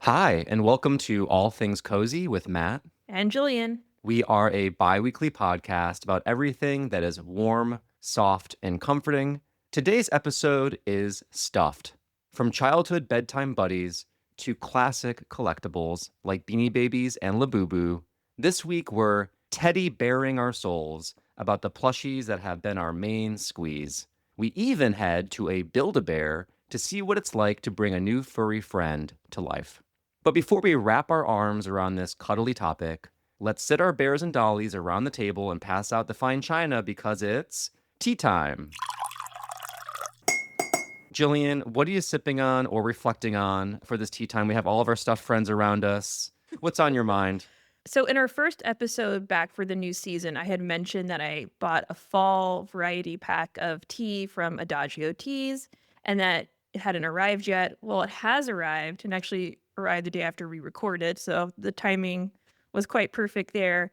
Hi, and welcome to All Things Cozy with Matt. And Gillian. We are a bi weekly podcast about everything that is warm, soft, and comforting. Today's episode is stuffed. From childhood bedtime buddies to classic collectibles like Beanie Babies and Labubu, this week we're teddy bearing our souls about the plushies that have been our main squeeze. We even head to a Build-A-Bear to see what it's like to bring a new furry friend to life. But before we wrap our arms around this cuddly topic, let's sit our bears and dollies around the table and pass out the fine china because it's tea time. Jillian, what are you sipping on or reflecting on for this tea time? We have all of our stuffed friends around us. What's on your mind? So, in our first episode back for the new season, I had mentioned that I bought a fall variety pack of tea from Adagio Teas and that it hadn't arrived yet. Well, it has arrived and actually arrived the day after we recorded. So, the timing was quite perfect there.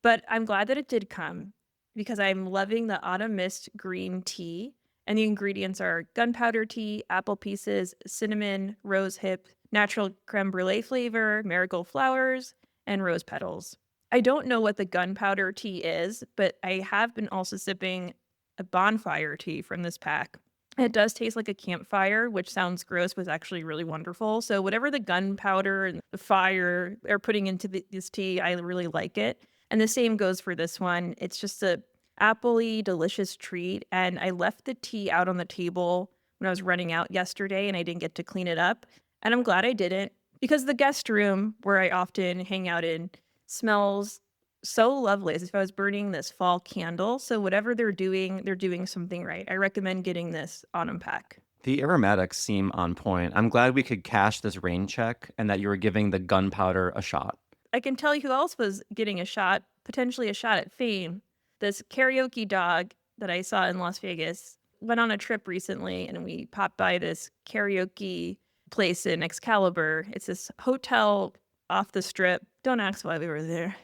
But I'm glad that it did come because I'm loving the Autumn Mist green tea. And the ingredients are gunpowder tea, apple pieces, cinnamon, rose hip, natural creme brulee flavor, marigold flowers, and rose petals. I don't know what the gunpowder tea is, but I have been also sipping a bonfire tea from this pack. It does taste like a campfire, which sounds gross, but is actually really wonderful. So whatever the gunpowder and the fire are putting into this tea, I really like it. And the same goes for this one. It's just a appley, delicious treat. And I left the tea out on the table when I was running out yesterday and I didn't get to clean it up. And I'm glad I didn't because the guest room where I often hang out in smells so lovely, as if I was burning this fall candle. So whatever they're doing something right. I recommend getting this autumn pack. The aromatics seem on point. I'm glad we could cash this rain check and that you were giving the gunpowder a shot. I can tell you who else was getting a shot, potentially a shot at fame. This karaoke dog that I saw in Las Vegas went on a trip recently and we popped by this karaoke place in Excalibur. It's this hotel off the strip. Don't ask why we were there.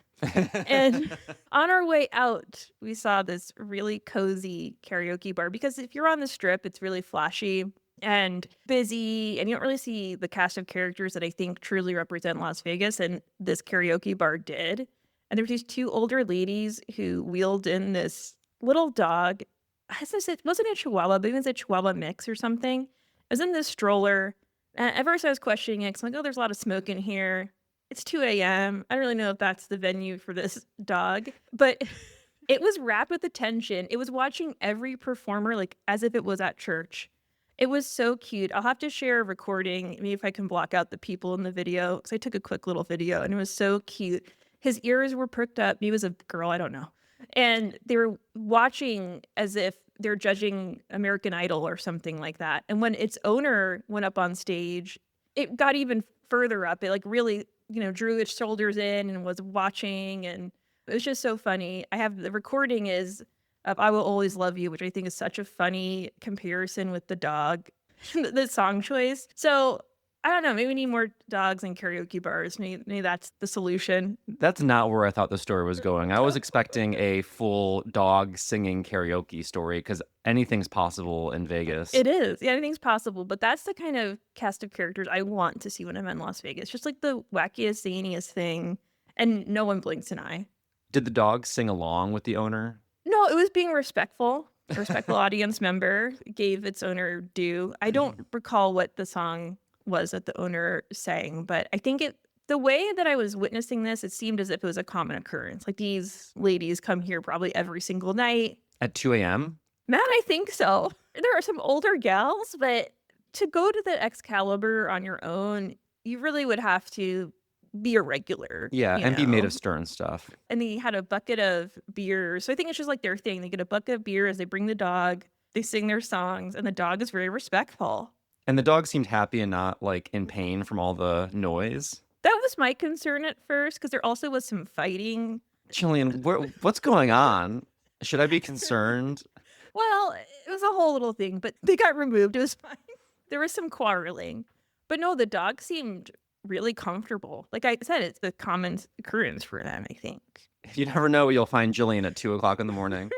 And on our way out, we saw this really cozy karaoke bar because if you're on the strip, it's really flashy and busy, and you don't really see the cast of characters that I think truly represent Las Vegas. And this karaoke bar did. And there were these two older ladies who wheeled in this little dog. It wasn't a Chihuahua, but it was a Chihuahua mix or something. It was in this stroller. And at first I was questioning it because I'm like, oh, there's a lot of smoke in here. It's 2 a.m. I don't really know if that's the venue for this dog, but it was wrapped with attention. It was watching every performer like as if it was at church. It was so cute. I'll have to share a recording, maybe if I can block out the people in the video, because I took a quick little video and it was so cute. His ears were perked up. He was a girl, I don't know. And they were watching as if they're judging American Idol or something like that. And when its owner went up on stage, it got even further up. It like really, drew its shoulders in and was watching. And it was just so funny. I have the recording is of I Will Always Love You, which I think is such a funny comparison with the dog, the song choice. So I don't know, maybe we need more dogs in karaoke bars. Maybe that's the solution. That's not where I thought the story was going. I was expecting a full dog singing karaoke story because anything's possible in Vegas. It is. Yeah, anything's possible. But that's the kind of cast of characters I want to see when I'm in Las Vegas. Just like the wackiest, zaniest thing. And no one blinks an eye. Did the dog sing along with the owner? No, it was being respectful. A respectful audience member gave its owner due. I don't recall what the song was that the owner sang, but I think the way that I was witnessing this, it seemed as if it was a common occurrence. Like these ladies come here probably every single night. At 2 a.m.? Matt, I think so. There are some older gals, but to go to the Excalibur on your own, you really would have to be a regular. Yeah, and be made of stern stuff. And they had a bucket of beer. So I think it's just like their thing. They get a bucket of beer as they bring the dog, they sing their songs, and the dog is very respectful. And the dog seemed happy and not like in pain from all the noise. That was my concern at first because there also was some fighting. Jillian, what's going on? Should I be concerned? Well, it was a whole little thing, but they got removed. It was fine. There was some quarreling. But no, the dog seemed really comfortable. Like I said, it's the common occurrence for them, I think. You never know what you'll find Jillian at 2 o'clock in the morning.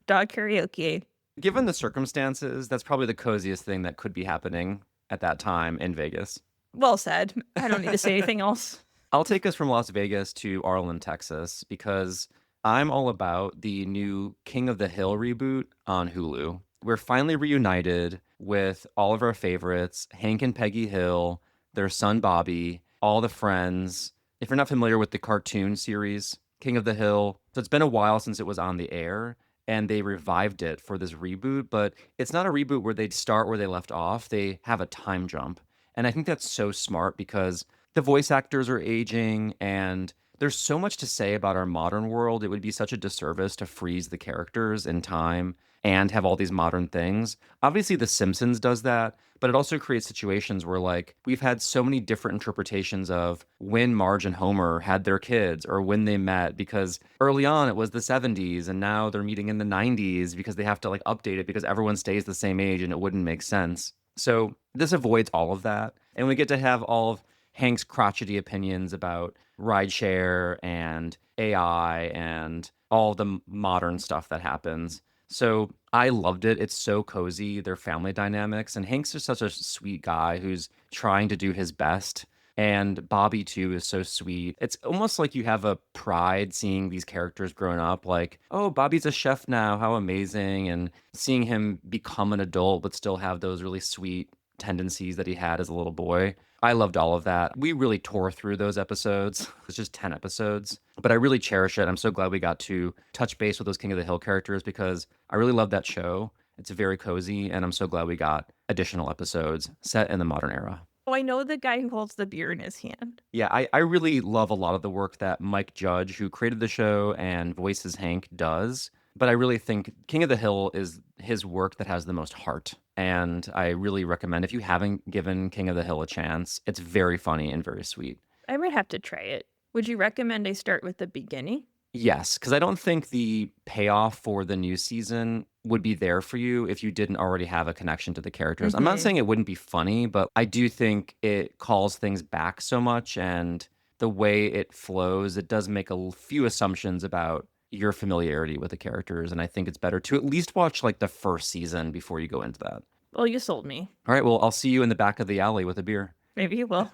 Dog karaoke. Given the circumstances, that's probably the coziest thing that could be happening at that time in Vegas. Well said. I don't need to say anything else. I'll take us from Las Vegas to Arlen, Texas, because I'm all about the new King of the Hill reboot on Hulu. We're finally reunited with all of our favorites, Hank and Peggy Hill, their son Bobby, all the friends. If you're not familiar with the cartoon series, King of the Hill, so it's been a while since it was on the air, and they revived it for this reboot, but it's not a reboot where they start where they left off. They have a time jump. And I think that's so smart because the voice actors are aging and there's so much to say about our modern world. It would be such a disservice to freeze the characters in time and have all these modern things. Obviously, The Simpsons does that, but it also creates situations where, like, we've had so many different interpretations of when Marge and Homer had their kids or when they met, because early on it was the 70s and now they're meeting in the 90s because they have to, like, update it because everyone stays the same age and it wouldn't make sense. So this avoids all of that. And we get to have all of Hank's crotchety opinions about rideshare and AI and all the modern stuff that happens. So I loved it. It's so cozy, their family dynamics. And Hank's just such a sweet guy who's trying to do his best. And Bobby, too, is so sweet. It's almost like you have a pride seeing these characters growing up. Like, oh, Bobby's a chef now. How amazing. And seeing him become an adult, but still have those really sweet tendencies that he had as a little boy. I loved all of that. We really tore through those episodes. It's just 10 episodes, but I really cherish it. I'm so glad we got to touch base with those King of the Hill characters because I really love that show. It's very cozy, and I'm so glad we got additional episodes set in the modern era. Oh, I know the guy who holds the beer in his hand. Yeah, I really love a lot of the work that Mike Judge, who created the show and voices Hank, does. But I really think King of the Hill is his work that has the most heart. And I really recommend, if you haven't given King of the Hill a chance, it's very funny and very sweet. I might have to try it. Would you recommend I start with the beginning? Yes, because I don't think the payoff for the new season would be there for you if you didn't already have a connection to the characters. I'm not Mhm. saying it wouldn't be funny, but I do think it calls things back so much, and the way it flows, it does make few assumptions about your familiarity with the characters, and I think it's better to at least watch like the first season before you go into that. Well, you sold me. All right, well, I'll see you in the back of the alley with a beer. Maybe you will.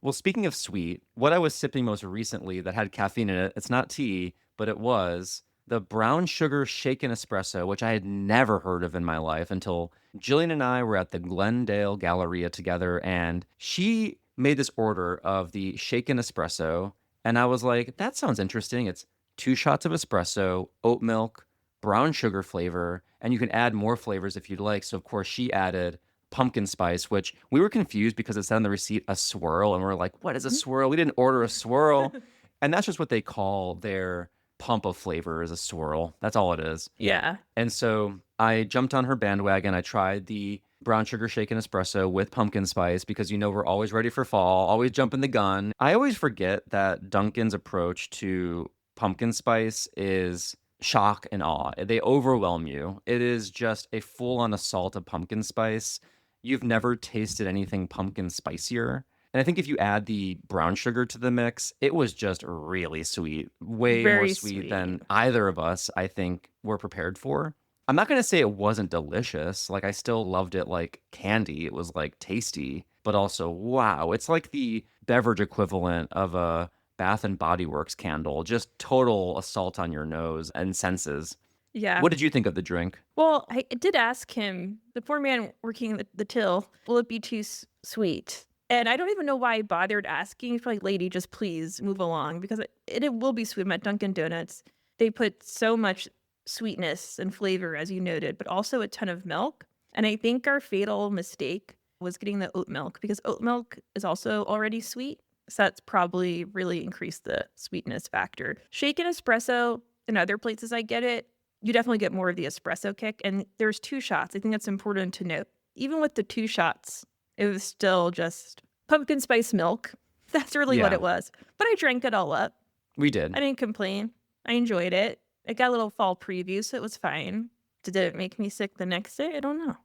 Well, speaking of sweet, what I was sipping most recently that had caffeine in it, it's not tea, but it was the brown sugar shaken espresso, which I had never heard of in my life until Gillian and I were at the Glendale Galleria together, and she made this order of the shaken espresso, and I was like, that sounds interesting. It's 2 shots of espresso, oat milk, brown sugar flavor, and you can add more flavors if you'd like. So, of course, she added pumpkin spice, which we were confused because it said on the receipt a swirl, and we're like, what is a swirl? We didn't order a swirl. And that's just what they call their pump of flavor, is a swirl. That's all it is. Yeah. And so I jumped on her bandwagon. I tried the brown sugar shaken espresso with pumpkin spice because we're always ready for fall, always jumping the gun. I always forget that Dunkin's approach to pumpkin spice is shock and awe. They overwhelm you. It is just a full-on assault of pumpkin spice. You've never tasted anything pumpkin spicier. And I think if you add the brown sugar to the mix, it was just really sweet. Way more Very sweet sweet. than either of us, I think, were prepared for. I'm not going to say it wasn't delicious. Like, I still loved it like candy. It was like tasty, but also, wow, it's like the beverage equivalent of a Bath and Body Works candle. Just total assault on your nose and senses. Yeah. What did you think of the drink? Well, I did ask him, the poor man working the till, will it be too sweet? And I don't even know why I bothered asking. He's probably like, lady, just please move along because it will be sweet. At Dunkin' Donuts, they put so much sweetness and flavor, as you noted, but also a ton of milk. And I think our fatal mistake was getting the oat milk because oat milk is also already sweet. So that's probably really increased the sweetness factor. Shaken espresso, in other places I get it, you definitely get more of the espresso kick. And there's 2 shots. I think that's important to note. Even with the 2 shots, it was still just pumpkin spice milk. That's really what Yeah. it was. But I drank it all up. We did. I didn't complain. I enjoyed it. It got a little fall preview, so it was fine. Did it make me sick the next day? I don't know.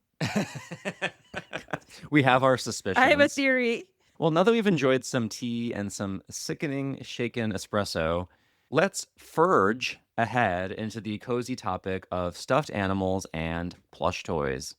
We have our suspicions. I have a theory. Well, now that we've enjoyed some tea and some sickening shaken espresso, let's forge ahead into the cozy topic of stuffed animals and plush toys.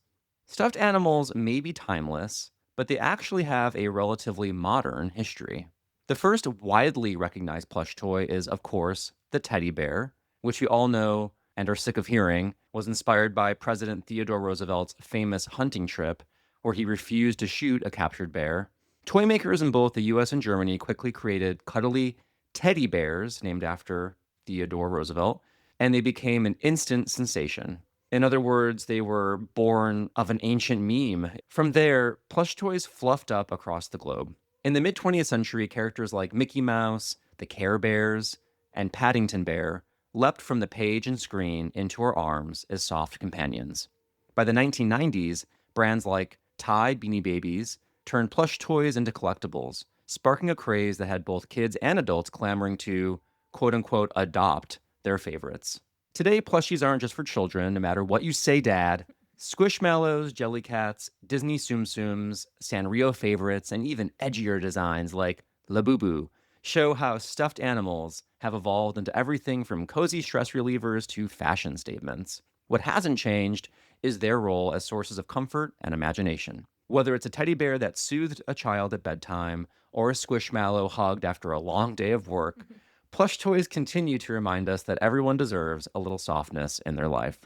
Stuffed animals may be timeless, but they actually have a relatively modern history. The first widely recognized plush toy is, of course, the teddy bear, which we all know and are sick of hearing was inspired by President Theodore Roosevelt's famous hunting trip, where he refused to shoot a captured bear. Toy makers in both the US and Germany quickly created cuddly teddy bears named after Theodore Roosevelt, and they became an instant sensation. In other words, they were born of an ancient meme. From there, plush toys fluffed up across the globe. In the mid 20th century, characters like Mickey Mouse, the Care Bears, and Paddington Bear leapt from the page and screen into our arms as soft companions. By the 1990s, brands like Tide Beanie Babies turned plush toys into collectibles, sparking a craze that had both kids and adults clamoring to, quote unquote, adopt their favorites. Today, plushies aren't just for children, no matter what you say, Dad. Squishmallows, JellyCats, Disney Tsum Tsums, Sanrio favorites, and even edgier designs like Labubu show how stuffed animals have evolved into everything from cozy stress relievers to fashion statements. What hasn't changed is their role as sources of comfort and imagination. Whether it's a teddy bear that soothed a child at bedtime or a squishmallow hugged after a long day of work, plush toys continue to remind us that everyone deserves a little softness in their life.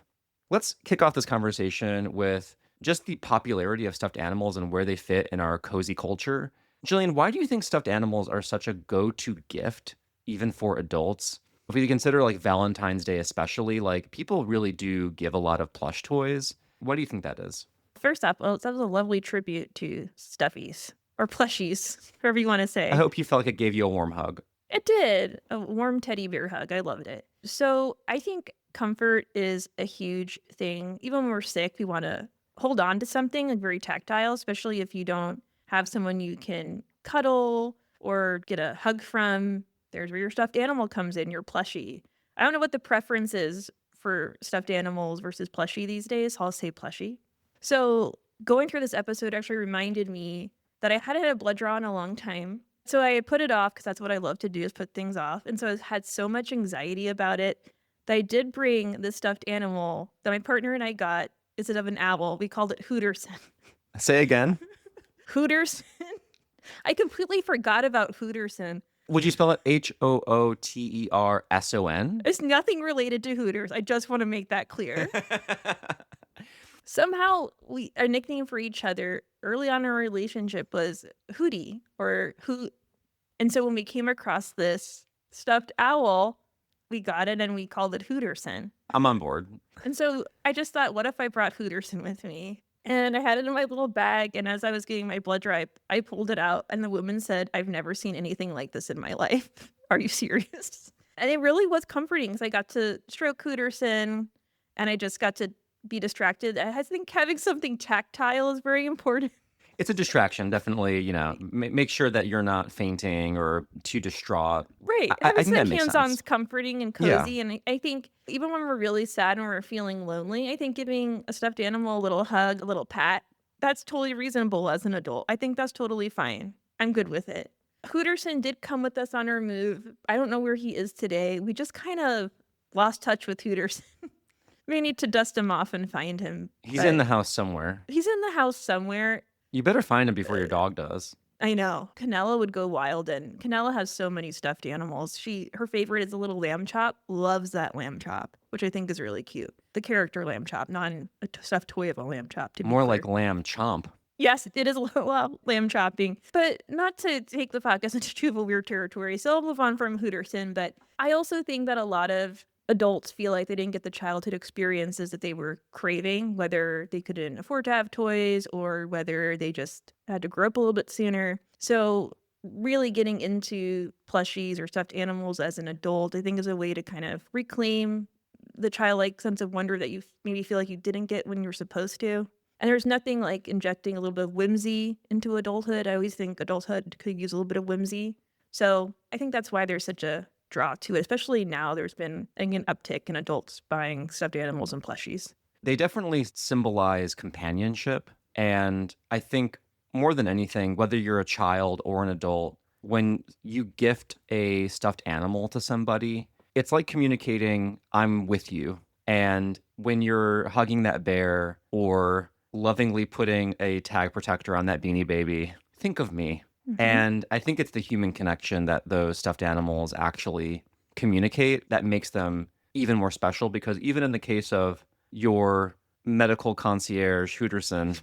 Let's kick off this conversation with just the popularity of stuffed animals and where they fit in our cozy culture. Jillian, why do you think stuffed animals are such a go-to gift, even for adults? If we consider like Valentine's Day especially, like people really do give a lot of plush toys. Why do you think that is? First off, well, that was a lovely tribute to stuffies or plushies, whatever you want to I say. hope you felt like it gave you a warm hug. It did. A warm teddy bear hug. I loved it. So I think comfort is a huge thing. Even when we're sick, we want to hold on to something like very tactile, especially if you don't have someone you can cuddle or get a hug from. There's where your stuffed animal comes in, your plushie. I don't know what the preference is for stuffed animals versus plushie these days. I'll say plushie. So going through this episode actually reminded me that I hadn't had a blood draw in a long time. So I put it off because that's what I love to do is put things off. And so I had so much anxiety about it that I did bring the stuffed animal that my partner and I got instead of an owl. We called it Hooterson. Say again. Hooterson. I completely forgot about Hooterson. Would you spell it Hooterson? It's nothing related to Hooters. I just want to make that clear. Somehow, our nickname for each other early on in our relationship was Hootie or Hoot. And so when we came across this stuffed owl, we got it and we called it Hooterson. I'm on board. And so I just thought, what if I brought Hooterson with me? And I had it in my little bag. And as I was getting my blood draw, I pulled it out. And the woman said, I've never seen anything like this in my life. Are you serious? And it really was comforting because I got to stroke Hooterson and I just got to be distracted. I think having something tactile is very important. It's a distraction, definitely, make sure that you're not fainting or too distraught. Right. I think that makes hands-on sense. comforting and Yeah. cozy. And I think even when we're really sad and we're feeling lonely, I think giving a stuffed animal a little hug, a little pat, that's totally reasonable as an adult. I think that's totally fine. I'm good with it. Hooterson did come with us on our move. I don't know where he is today. We just kind of lost touch with Hooterson. We need to dust him off and find him. He's in the house somewhere. He's in the house somewhere. You better find him before your dog does. I know. Canella would go wild, and Canella has so many stuffed animals. Her favorite is a little lamb chop. Loves that lamb chop, which I think is really cute. The character lamb chop, not a stuffed toy of a lamb chop. To be More clear. like lamb chomp. Yes, it is a little lamb chopping, but not to take the podcast into too of a weird territory. So I'll move on from Hooterson, but I also think that a lot of adults feel like they didn't get the childhood experiences that they were craving, whether they couldn't afford to have toys or whether they just had to grow up a little bit sooner. So really getting into plushies or stuffed animals as an adult, I think is a way to kind of reclaim the childlike sense of wonder that you maybe feel like you didn't get when you were supposed to. And there's nothing like injecting a little bit of whimsy into adulthood. I always think adulthood could use a little bit of whimsy. So I think that's why there's such a draw to it, especially now there's been an uptick in adults buying stuffed animals and plushies. They definitely symbolize companionship. And I think more than anything, whether you're a child or an adult, when you gift a stuffed animal to somebody, it's like communicating, I'm with you. And when you're hugging that bear or lovingly putting a tag protector on that Beanie Baby. Think of me. Hmm. And I think it's the human connection that those stuffed animals actually communicate that makes them even more special, because even in the case of your medical concierge, Hooterson,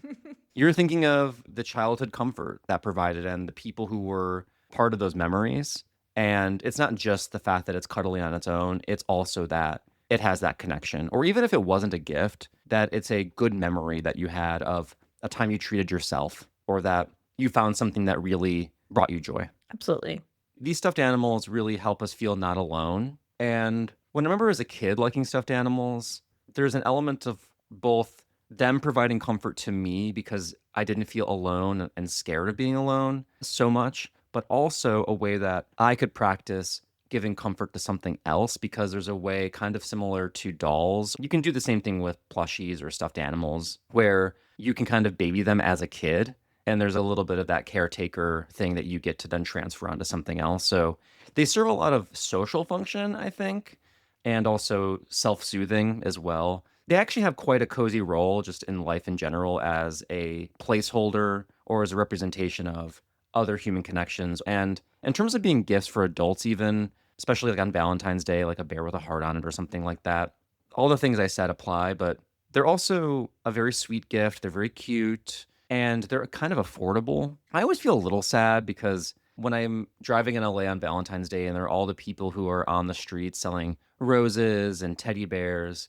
you're thinking of the childhood comfort that provided and the people who were part of those memories. And it's not just the fact that it's cuddly on its own, it's also that it has that connection. Or even if it wasn't a gift, that it's a good memory that you had of a time you treated yourself or that you found something that really brought you joy. Absolutely. These stuffed animals really help us feel not alone. And when I remember as a kid liking stuffed animals, there's an element of both them providing comfort to me because I didn't feel alone and scared of being alone so much, but also a way that I could practice giving comfort to something else, because there's a way kind of similar to dolls. You can do the same thing with plushies or stuffed animals where you can kind of baby them as a kid. And there's a little bit of that caretaker thing that you get to then transfer onto something else. So they serve a lot of social function, I think, and also self-soothing as well. They actually have quite a cozy role just in life in general as a placeholder or as a representation of other human connections. And in terms of being gifts for adults, even, especially like on Valentine's Day, like a bear with a heart on it or something like that, all the things I said apply, but they're also a very sweet gift. They're very cute and they're kind of affordable. I always feel a little sad because when I'm driving in LA on Valentine's Day and there are all the people who are on the street selling roses and teddy bears,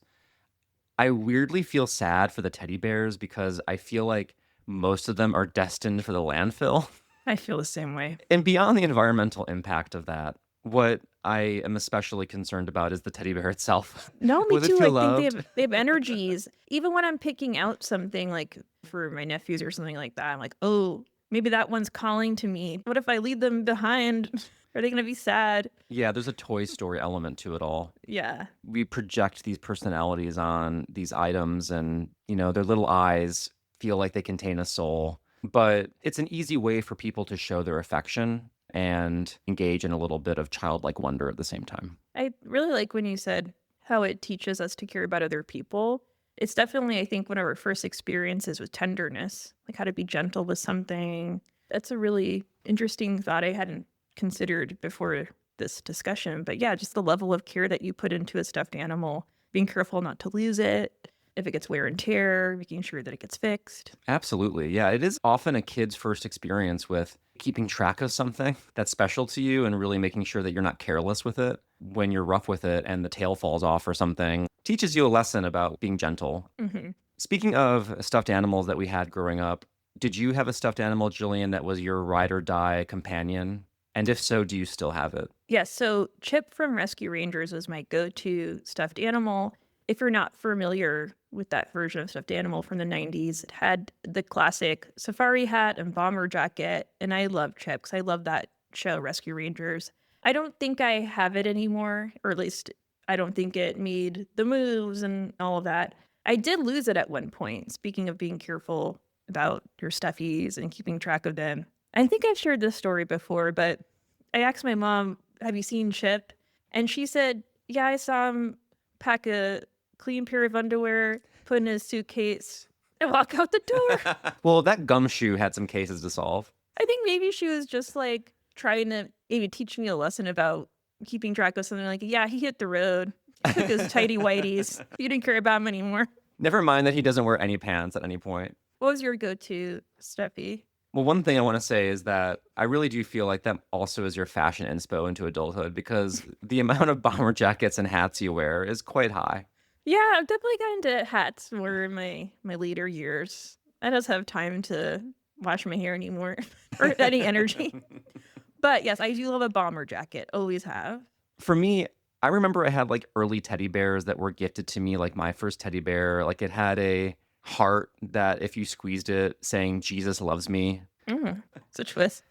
I weirdly feel sad for the teddy bears because I feel like most of them are destined for the landfill. I feel the same way. And beyond the environmental impact of that, what I am especially concerned about is the teddy bear itself. No, me Will it too. feel I think they loved? have energies. Even when I'm picking out something like for my nephews or something like that, I'm like, oh, maybe that one's calling to me. What if I leave them behind? Are they gonna be sad? Yeah, there's a Toy Story element to it all. Yeah. We project these personalities on these items and, their little eyes feel like they contain a soul. But it's an easy way for people to show their affection and engage in a little bit of childlike wonder at the same time. I really like when you said how it teaches us to care about other people. It's definitely, I think, one of our first experiences with tenderness, like how to be gentle with something. That's a really interesting thought I hadn't considered before this discussion. But yeah, just the level of care that you put into a stuffed animal, being careful not to lose it. If it gets wear and tear, making sure that it gets fixed. Absolutely. Yeah, it is often a kid's first experience with keeping track of something that's special to you and really making sure that you're not careless with it when you're rough with it and the tail falls off or something. Teaches you a lesson about being gentle. Hmm. Speaking of stuffed animals that we had growing up, did you have a stuffed animal, Jillian, that was your ride or die companion? And if so, do you still have it? Yes, so Chip from Rescue Rangers was my go-to stuffed animal. If you're not familiar with that version of stuffed animal from the 90s, it had the classic safari hat and bomber jacket, and I love Chip because I love that show, Rescue Rangers. I don't think I have it anymore, or at least I don't think it made the moves and all of that. I did lose it at one point, speaking of being careful about your stuffies and keeping track of them. I think I've shared this story before, but I asked my mom, have you seen Chip? And she said, yeah, I saw him pack a clean pair of underwear, put in his suitcase, and walk out the door. Well, that gumshoe had some cases to solve. I think maybe she was just like trying to maybe teach me a lesson about keeping track of something like, yeah, he hit the road, took his tidy whities. You didn't care about him anymore. Never mind that he doesn't wear any pants at any point. What was your go-to stuffy? Well, one thing I want to say is that I really do feel like that also is your fashion inspo into adulthood because the amount of bomber jackets and hats you wear is quite high. Yeah, I've definitely got into hats more in my later years. I don't have time to wash my hair anymore or any energy. But yes, I do love a bomber jacket. Always have. For me, I remember I had like early teddy bears that were gifted to me, like my first teddy bear. Like it had a heart that if you squeezed it saying Jesus loves me. It's a twist.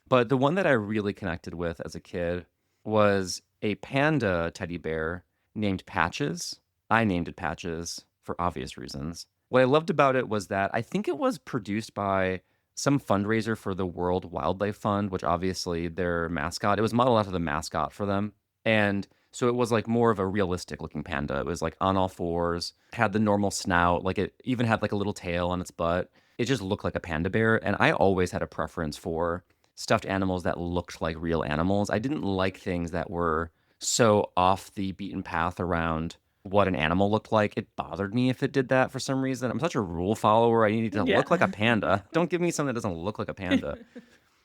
But the one that I really connected with as a kid was a panda teddy bear named Patches. I named it Patches for obvious reasons. What I loved about it was that I think it was produced by some fundraiser for the World Wildlife Fund, which obviously their mascot, it was modeled after the mascot for them. And So it was like more of a realistic looking panda. It was like on all fours, had the normal snout, like it even had like a little tail on its butt. It just looked like a panda bear. And I always had a preference for stuffed animals that looked like real animals. I didn't like things that were so off the beaten path around what an animal looked like. It bothered me if it did that for some reason. I'm such a rule follower. I need to Yeah. look like a panda. Don't give me something that doesn't look like a panda.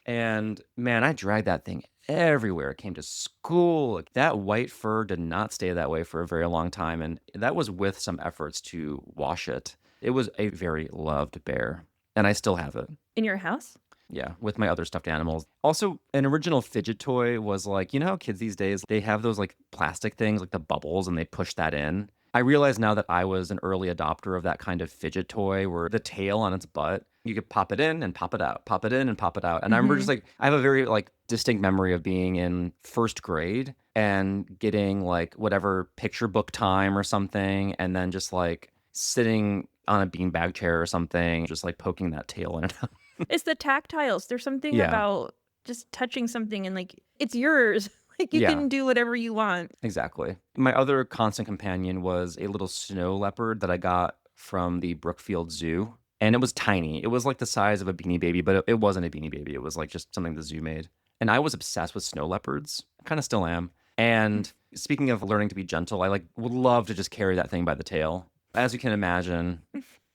And man, I dragged that thing everywhere. It came to school. Like, that white fur did not stay that way for a very long time. And that was with some efforts to wash it. It was a very loved bear. And I still have it. In your house? Yeah, with my other stuffed animals. Also, an original fidget toy was like, you know how kids these days, they have those like plastic things, like the bubbles, and they push that in. I realize now that I was an early adopter of that kind of fidget toy where the tail on its butt, you could pop it in and pop it out, pop it in and pop it out. And I remember just like, I have a very like distinct memory of being in first grade and getting like whatever picture book time or something, and then just like sitting on a beanbag chair or something, just like poking that tail in and out. It's the tactiles. There's something Yeah. about just touching something and like it's yours. Like you Yeah. can do whatever you want. Exactly. My other constant companion was a little snow leopard that I got from the Brookfield Zoo. And it was tiny. It was like the size of a Beanie Baby, but it wasn't a Beanie Baby. It was like just something the zoo made. And I was obsessed with snow leopards. I kind of still am. And speaking of learning to be gentle, I like would love to just carry that thing by the tail. As you can imagine,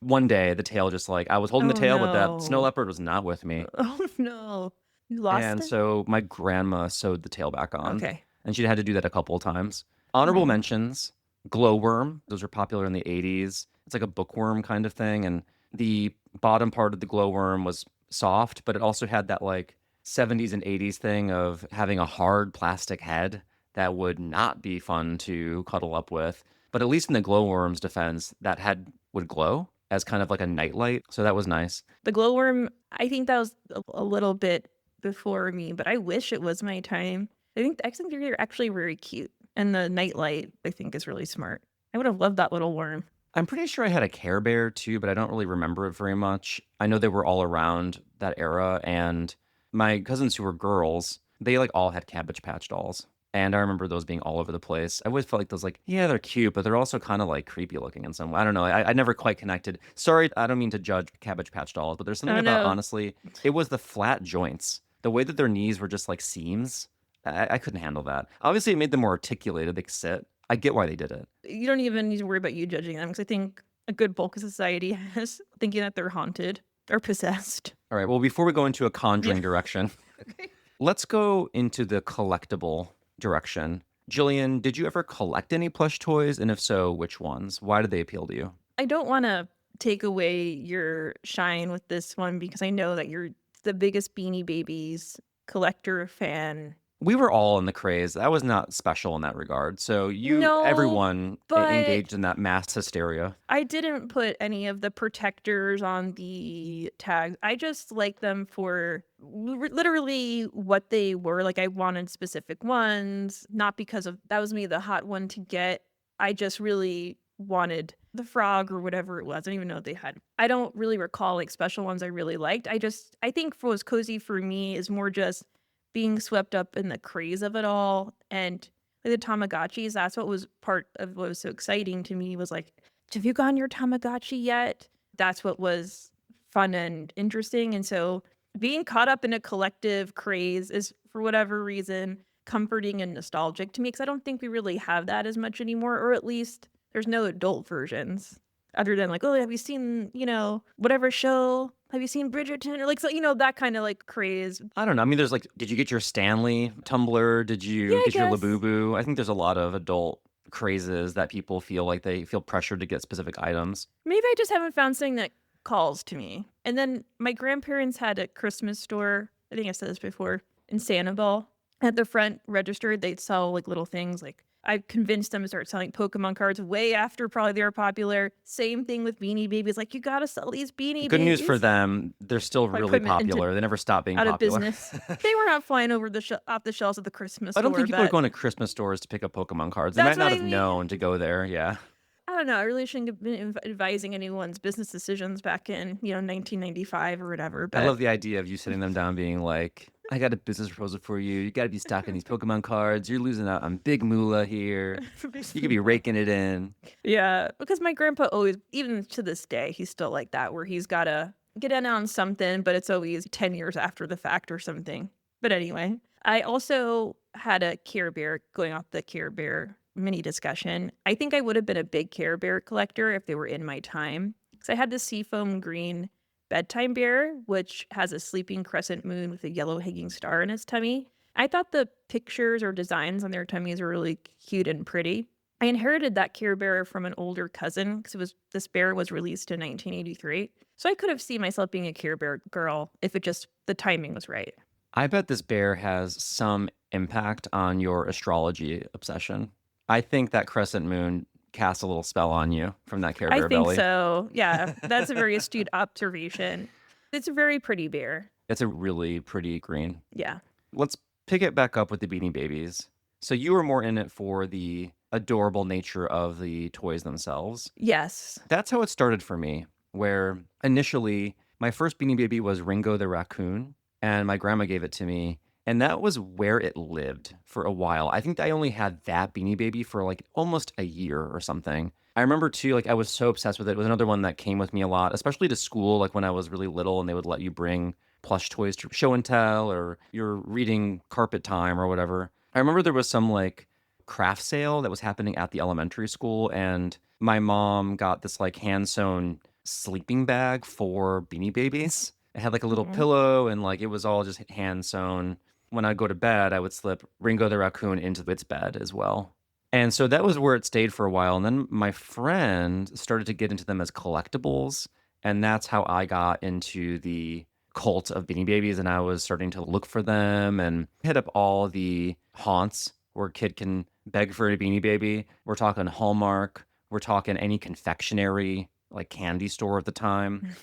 one day the tail just like, I was holding the Oh, tail, but that snow no. leopard was not with me. Oh no. You lost And it? so my grandma sewed the tail back on. Okay. And she'd had to do that a couple of times. Honorable mentions, glowworm. Those were popular in the 80s. It's like a bookworm kind of thing. And the bottom part of the glowworm was soft, but it also had that like 70s and 80s thing of having a hard plastic head that would not be fun to cuddle up with. But at least in the glowworm's defense, that head would glow as kind of like a nightlight. So that was nice. The glowworm, I think that was a little bit before me, but I wish it was my time. I think they're actually very cute. And the nightlight, I think, is really smart. I would have loved that little worm. I'm pretty sure I had a Care Bear too, but I don't really remember it very much. I know they were all around that era, and my cousins who were girls, they like all had Cabbage Patch dolls. And I remember those being all over the place. I always felt like those like, yeah, they're cute, but they're also kind of like creepy looking in some way. I don't know. I never quite connected. Sorry, I don't mean to judge Cabbage Patch dolls, but there's something Oh, about, no. honestly, it was the flat joints. The way that their knees were just like seams. I couldn't handle that. Obviously, it made them more articulated. They could sit. I get why they did it. You don't even need to worry about you judging them because I think a good bulk of society has thinking that they're haunted or possessed. All right. Well, before we go into a conjuring direction, Okay. let's go into the collectible direction. Jillian, did you ever collect any plush toys? And if so, which ones? Why did they appeal to you? I don't want to take away your shine with this one because I know that you're the biggest Beanie Babies collector fan. We were all in the craze. That was not special in that regard. So No, everyone but engaged in that mass hysteria. I didn't put any of the protectors on the tags. I just like them for literally what they were. Like I wanted specific ones, not because of that was me the hot one to get. I just really wanted the frog or whatever it was. I don't even know what they had. I don't really recall like special ones I really liked. I think what was cozy for me is more just being swept up in the craze of it all. And like the Tamagotchis, that's what was part of what was so exciting to me was like, have you gotten your Tamagotchi yet? That's what was fun and interesting. And so being caught up in a collective craze is, for whatever reason, comforting and nostalgic to me because I don't think we really have that as much anymore, or at least there's no adult versions other than like, oh, have you seen, whatever show? Have you seen Bridgerton? Or like, so, that kind of like craze. I don't know. I mean, there's like, did you get your Stanley tumbler? Did you Yeah, I get your guess. Labubu? I think there's a lot of adult crazes that people feel like they feel pressured to get specific items. Maybe I just haven't found something that calls to me. And then my grandparents had a Christmas store. I think I said this before in Sanibel. At the front register, they'd sell like little things like I convinced them to start selling Pokemon cards way after probably they were popular. Same thing with Beanie Babies. Like, you got to sell these Beanie Babies. Good news for them. They're still Probably really put 'em into- popular. They never stop being Out of popular. business. They were not flying over off the shelves of the Christmas I don't store. think people are but going to Christmas stores to pick up Pokemon cards. They That's might not what I have mean. known to go there. Yeah. I don't know. I really shouldn't have been advising anyone's business decisions back in, 1995 or whatever. But I love the idea of you sitting them down being like, I got a business proposal for you. You got to be stocking these Pokemon cards. You're losing out on big moolah here. You could be raking it in. Yeah, because my grandpa always, even to this day, he's still like that, where he's got to get in on something, but it's always 10 years after the fact or something. But anyway, I also had a Care Bear, going off the Care Bear mini discussion. I think I would have been a big Care Bear collector if they were in my time. Because I had the seafoam green bedtime bear, which has a sleeping crescent moon with a yellow hanging star in its tummy. I thought the pictures or designs on their tummies were really cute and pretty. I inherited that Care Bear from an older cousin because this bear was released in 1983. So I could have seen myself being a Care Bear girl if the timing was right. I bet this bear has some impact on your astrology obsession. I think that crescent moon casts a little spell on you from that Care I Bear think belly. so. Yeah, that's a very astute observation. It's a very pretty bear. It's a really pretty green. Yeah. Let's pick it back up with the Beanie Babies. So you were more in it for the adorable nature of the toys themselves. Yes. That's how it started for me, where initially my first Beanie Baby was Ringo the raccoon, and my grandma gave it to me. And that was where it lived for a while. I think I only had that Beanie Baby for like almost a year or something. I remember too, like I was so obsessed with it. It was another one that came with me a lot, especially to school, like when I was really little and they would let you bring plush toys to show and tell, or you're reading carpet time or whatever. I remember there was some like craft sale that was happening at the elementary school, and my mom got this like hand sewn sleeping bag for Beanie Babies. It had like a little Mhm. pillow and like it was all just hand sewn. When I'd go to bed, I would slip Ringo the raccoon into its bed as well. And so that was where it stayed for a while. And then my friend started to get into them as collectibles. And that's how I got into the cult of Beanie Babies. And I was starting to look for them and hit up all the haunts where a kid can beg for a Beanie Baby. We're talking Hallmark. We're talking any confectionery, like candy store at the time.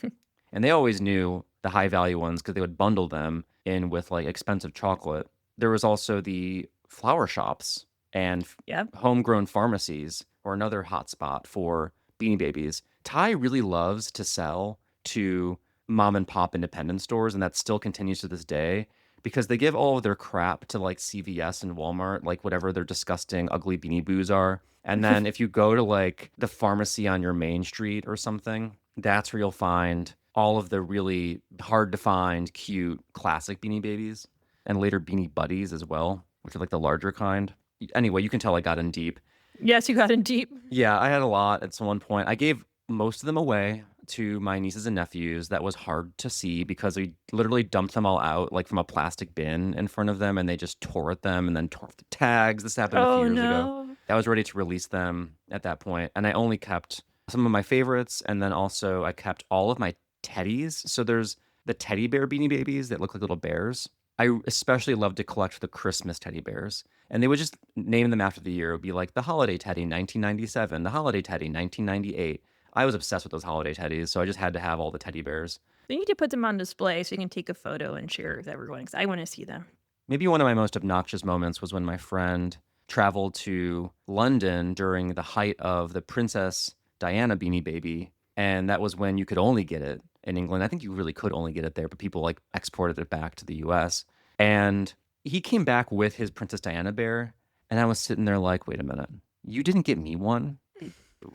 And they always knew the high value ones because they would bundle them in with like expensive chocolate. There was also the flower shops and Yep. homegrown pharmacies or another hotspot for Beanie Babies. Ty really loves to sell to mom and pop independent stores, and that still continues to this day because they give all of their crap to like CVS and Walmart, like whatever their disgusting, ugly Beanie Boos are. And then if you go to like the pharmacy on your main street or something, that's where you'll find all of the really hard to find, cute, classic Beanie Babies and later Beanie Buddies as well, which are like the larger kind. Anyway, you can tell I got in deep. Yes, you got in deep. Yeah, I had a lot at one point. I gave most of them away to my nieces and nephews. That was hard to see because we literally dumped them all out like from a plastic bin in front of them and they just tore at them and then tore off the tags. This happened a few Oh years ago. no. I was ready to release them at that point, and I only kept some of my favorites, and then also I kept all of my teddies. So there's the teddy bear Beanie Babies that look like little bears. I especially love to collect the Christmas teddy bears. And they would just name them after the year. It would be like the Holiday Teddy 1997, the Holiday Teddy 1998. I was obsessed with those holiday teddies, so I just had to have all the teddy bears. You need to put them on display so you can take a photo and share with everyone because I want to see them. Maybe one of my most obnoxious moments was when my friend traveled to London during the height of the Princess Diana Beanie Baby. And that was when you could only get it in England. I think you really could only get it there, but people like exported it back to the US. And he came back with his Princess Diana bear. And I was sitting there like, wait a minute, you didn't get me one?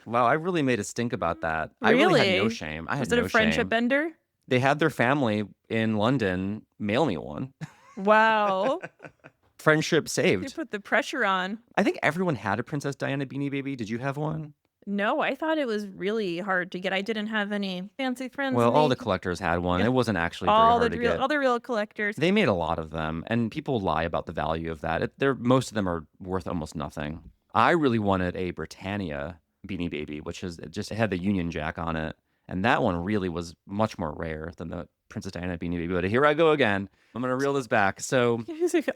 Wow, I really made a stink about that. I really had no Really? shame. I Was had it no a friendship shame. bender? They had their family in London mail me one. Wow. Friendship You saved. put the pressure on. I think everyone had a Princess Diana Beanie Baby. Did you have one? No, I thought it was really hard to get. I didn't have any fancy friends. Well, And all the collectors had one. yeah, It wasn't actually very hard to get. all the real collectors. They made a lot of them, and people lie about the value of that. Most of them are worth almost nothing. I really wanted a Britannia Beanie Baby, which is it had the Union Jack on it, and that one really was much more rare than the Princess Diana Beanie Baby. But here I go again. I'm gonna reel this back. So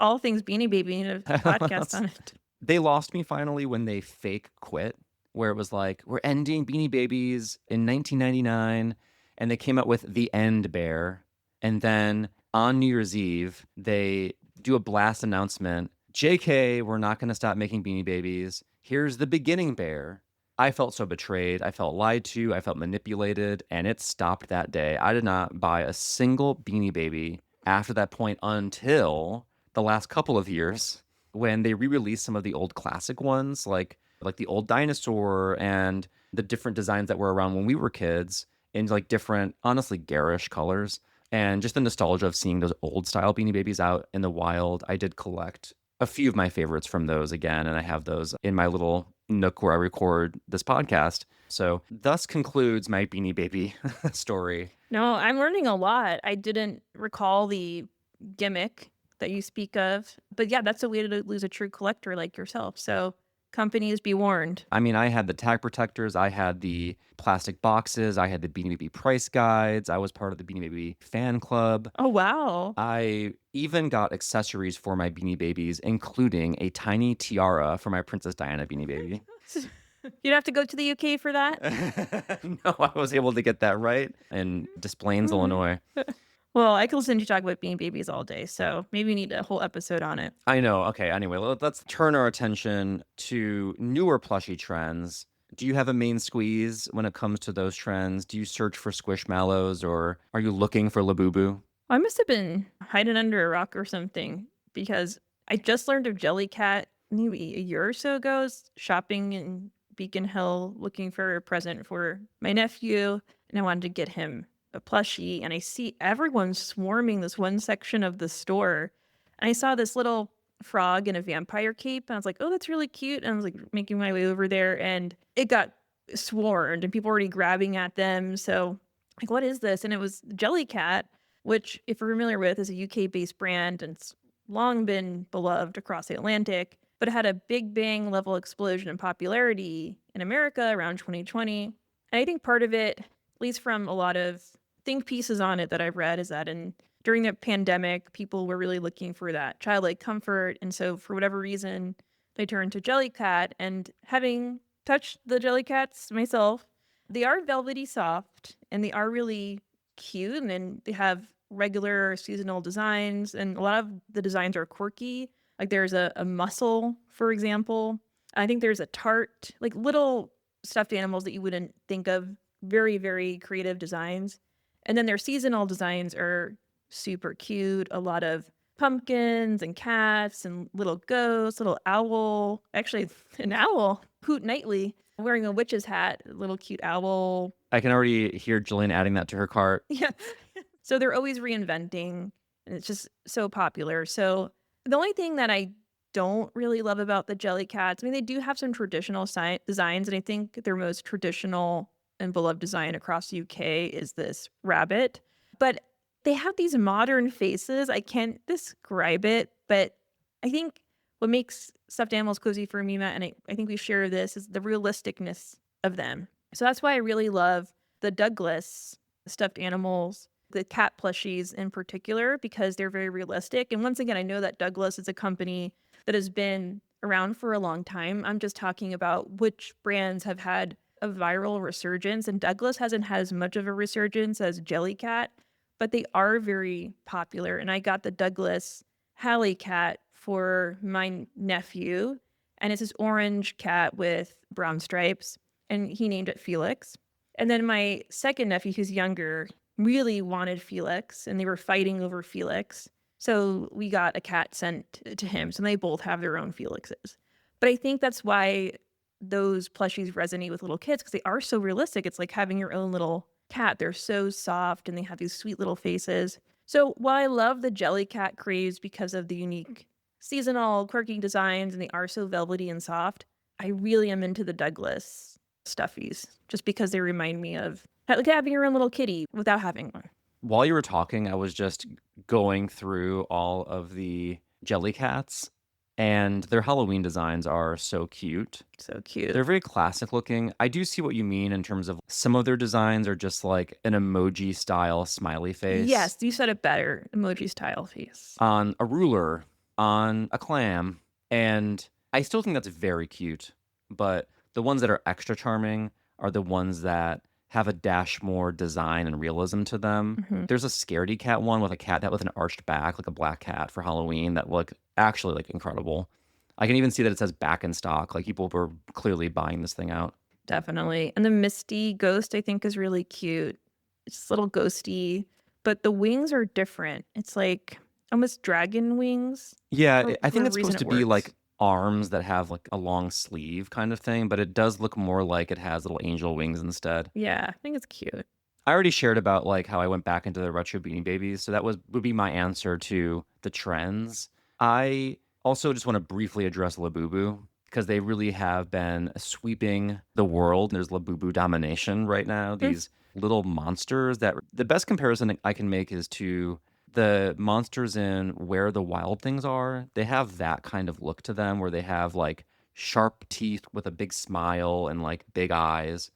All things Beanie Baby in a podcast on it. they lost me finally when they fake quit, where it was like, we're ending Beanie Babies in 1999, and they came out with The End Bear. And then on New Year's Eve, they do a blast announcement. JK, we're not going to stop making Beanie Babies. Here's the beginning bear. I felt so betrayed. I felt lied to. I felt manipulated, and it stopped that day. I did not buy a single Beanie Baby after that point until the last couple of years when they re-released some of the old classic ones, like the old dinosaur and the different designs that were around when we were kids in like different, honestly, garish colors. And just the nostalgia of seeing those old style Beanie Babies out in the wild. I did collect a few of my favorites from those again, and I have those in my little nook where I record this podcast. So thus concludes my Beanie Baby story. No, I'm learning a lot. I didn't recall the gimmick that you speak of. But yeah, that's a way to lose a true collector like yourself. So companies be warned. I mean, I had the tag protectors, I had the plastic boxes, I had the Beanie Baby price guides, I was part of the Beanie Baby fan club. Oh, wow. I even got accessories for my Beanie Babies, including a tiny tiara for my Princess Diana Beanie Baby. You'd have to go to the UK for that? No, I was able to get that right in Des Plaines, Illinois. Well, I could listen to you talk about Beanie Babies all day, so maybe we need a whole episode on it. I know. Okay, anyway, let's turn our attention to newer plushie trends. Do you have a main squeeze when it comes to those trends? Do you search for Squishmallows or are you looking for Labubu? I must have been hiding under a rock or something because I just learned of JellyCat maybe a year or so ago. I was shopping in Beacon Hill looking for a present for my nephew, and I wanted to get him a plushie. And I see everyone swarming this one section of the store. And I saw this little frog in a vampire cape, and I was like, oh, that's really cute. And I was like making my way over there, and it got swarmed, and people were already grabbing at them. So, like, what is this? And it was JellyCat, which, if you're familiar with, is a UK-based brand, and it's long been beloved across the Atlantic, but it had a big bang level explosion in popularity in America around 2020. And I think part of it, at least from a lot of think pieces on it that I've read, is that during the pandemic, people were really looking for that childlike comfort. And so for whatever reason, they turned to JellyCat. And having touched the JellyCats myself, they are velvety soft and they are really cute, and then they have regular seasonal designs, and a lot of the designs are quirky. Like there's a mussel, for example. I think there's a tart, like little stuffed animals that you wouldn't think of. Very, very creative designs. And then their seasonal designs are super cute. A lot of pumpkins and cats and little ghosts, little owl. Actually, an owl, Hoot Nightly, wearing a witch's hat, a little cute owl. I can already hear Jillian adding that to her cart. Yeah. So they're always reinventing, and it's just so popular. So the only thing that I don't really love about the JellyCats, I mean, they do have some traditional designs, and I think their most traditional and beloved design across the UK is this rabbit. But they have these modern faces. I can't describe it, but I think what makes stuffed animals cozy for me, Matt, and I think we share this, is the realisticness of them. So that's why I really love the Douglas stuffed animals, the cat plushies in particular, because they're very realistic. And once again, I know that Douglas is a company that has been around for a long time. I'm just talking about which brands have had a viral resurgence, and Douglas hasn't had as much of a resurgence as JellyCat, but they are very popular. And I got the Douglas Hallie cat for my nephew, and it's this orange cat with brown stripes, and he named it Felix. And then my second nephew, who's younger, really wanted Felix, and they were fighting over Felix. So we got a cat sent to him. So they both have their own Felixes. But I think that's why those plushies resonate with little kids, because they are so realistic. It's like having your own little cat. They're so soft, and they have these sweet little faces. So while I love the JellyCat craze because of the unique seasonal quirky designs, and they are so velvety and soft, I really am into the Douglas stuffies just because they remind me of like having your own little kitty without having one. While you were talking, I was just going through all of the JellyCats, and their Halloween designs are so cute. So cute. They're very classic looking. I do see what you mean in terms of some of their designs are just like an emoji style smiley face. Yes, you said it better. Emoji style face. On a ruler, on a clam. And I still think that's very cute. But the ones that are extra charming are the ones that have a dash more design and realism to them. Mhm. There's a scaredy cat one with a cat that with an arched back, like a black cat for Halloween that look actually like incredible. I can even see that it says back in stock. Like people were clearly buying this thing out. Definitely. And the Misty ghost, I think, is really cute. It's a little ghosty but the wings are different. It's like almost dragon wings Yeah, for I think a it's reason supposed it to be works. like arms that have like a long sleeve kind of thing, but it does look more like it has little angel wings instead. Yeah, I think it's cute. I already shared about like how I went back into the retro Beanie Babies, so that would be my answer to the trends. I also just want to briefly address Labubu because they really have been sweeping the world. There's Labubu domination right now. Mm. These little monsters that the best comparison I can make is to the monsters in Where the Wild Things Are. They have that kind of look to them where they have like sharp teeth with a big smile and like big eyes,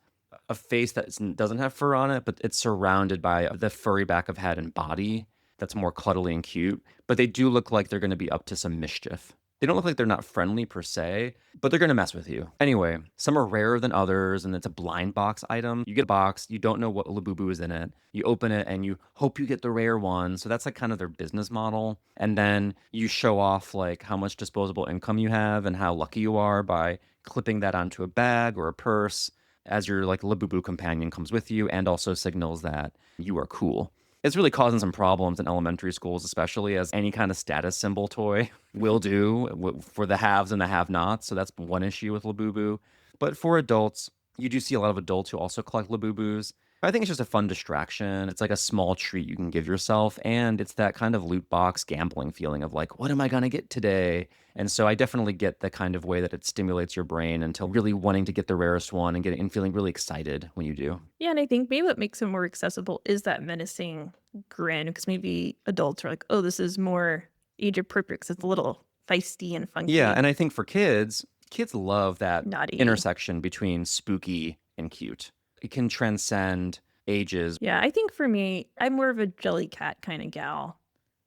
a face that doesn't have fur on it, but it's surrounded by the furry back of head and body that's more cuddly and cute. But they do look like they're going to be up to some mischief. They don't look like they're not friendly per se, but they're going to mess with you. Anyway, some are rarer than others, and it's a blind box item. You get a box, you don't know what Labubu is in it. You open it, and you hope you get the rare one. So that's like kind of their business model. And then you show off like how much disposable income you have and how lucky you are by clipping that onto a bag or a purse as your like Labubu companion comes with you and also signals that you are cool. It's really causing some problems in elementary schools, especially as any kind of status symbol toy will do for the haves and the have-nots. So that's one issue with Labubu. But for adults, you do see a lot of adults who also collect Labubus. I think it's just a fun distraction. It's like a small treat you can give yourself. And it's that kind of loot box gambling feeling of like, what am I going to get today? And so I definitely get the kind of way that it stimulates your brain until really wanting to get the rarest one and get and feeling really excited when you do. Yeah, and I think maybe what makes it more accessible is that menacing grin, because maybe adults are like, "Oh, this is more age appropriate 'cause it's a little feisty and Yeah, funky, and I think for kids, kids love that naughty." intersection between spooky and cute. It can transcend ages. Yeah, I think for me, I'm more of a JellyCat kinda gal.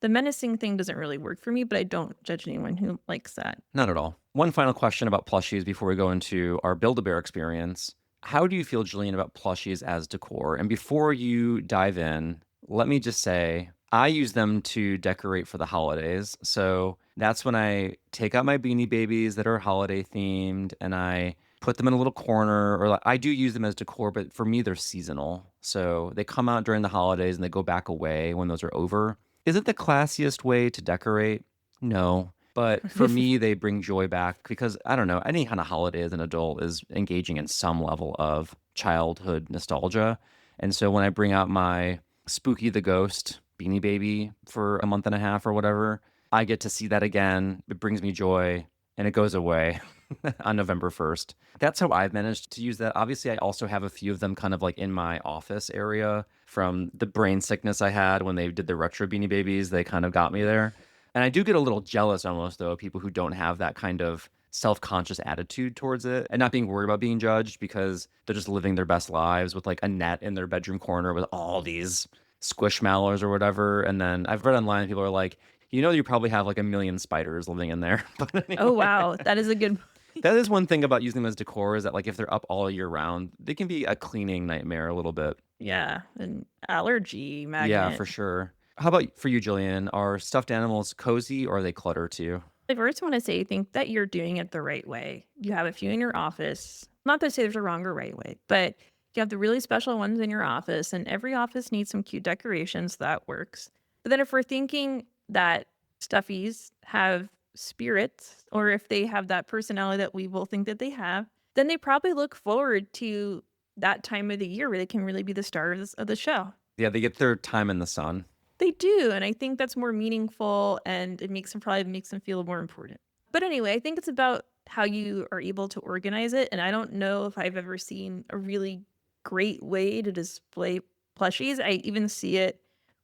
The menacing thing doesn't really work for me, but I don't judge anyone who likes that. Not at all. One final question about plushies before we go into our Build-A-Bear experience. How do you feel, Jillian, about plushies as decor? And before you dive in, let me just say I use them to decorate for the holidays. So that's when I take out my Beanie Babies that are holiday themed and I put them in a little corner, or like, I do use them as decor, but for me, they're seasonal. So they come out during the holidays and they go back away when those are over. Is it the classiest way to decorate? No. But for me, they bring joy back because I don't know, any kind of holiday as an adult is engaging in some level of childhood nostalgia. And so when I bring out my Spooky the Ghost Beanie Baby for a month and a half or whatever, I get to see that again. It brings me joy and it goes away on November 1st. That's how I've managed to use that. Obviously, I also have a few of them kind of like in my office area from the brain sickness I had when they did the retro Beanie Babies. They kind of got me there. And I do get a little jealous almost, though, of people who don't have that kind of self-conscious attitude towards it and not being worried about being judged because they're just living their best lives with like a net in their bedroom corner with all these squishmallows or whatever. And then I've read online, people are like, you probably have like a million spiders living in there. But Oh, anyway, wow, that is a good that is one thing about using them as decor is that like if they're up all year round, they can be a cleaning nightmare a little bit. yeah, an allergy Yeah, magnet. for sure. How about for you, Jillian? Are stuffed animals cozy or are they clutter to you? I first want to say, I think that you're doing it the right way. You have a few in your office. Not to say there's a wrong or right way, but you have the really special ones in your office, and every office needs some cute decorations. That works. But then if we're thinking that stuffies have spirits, or if they have that personality that we will think that they have, then they probably look forward to that time of the year where they can really be the stars of the show. Yeah, they get their time in the sun. They do, and I think that's more meaningful, and it makes them probably makes them feel more important. But anyway, I think it's about how you are able to organize it, and I don't know if I've ever seen a really great way to display plushies. I even see it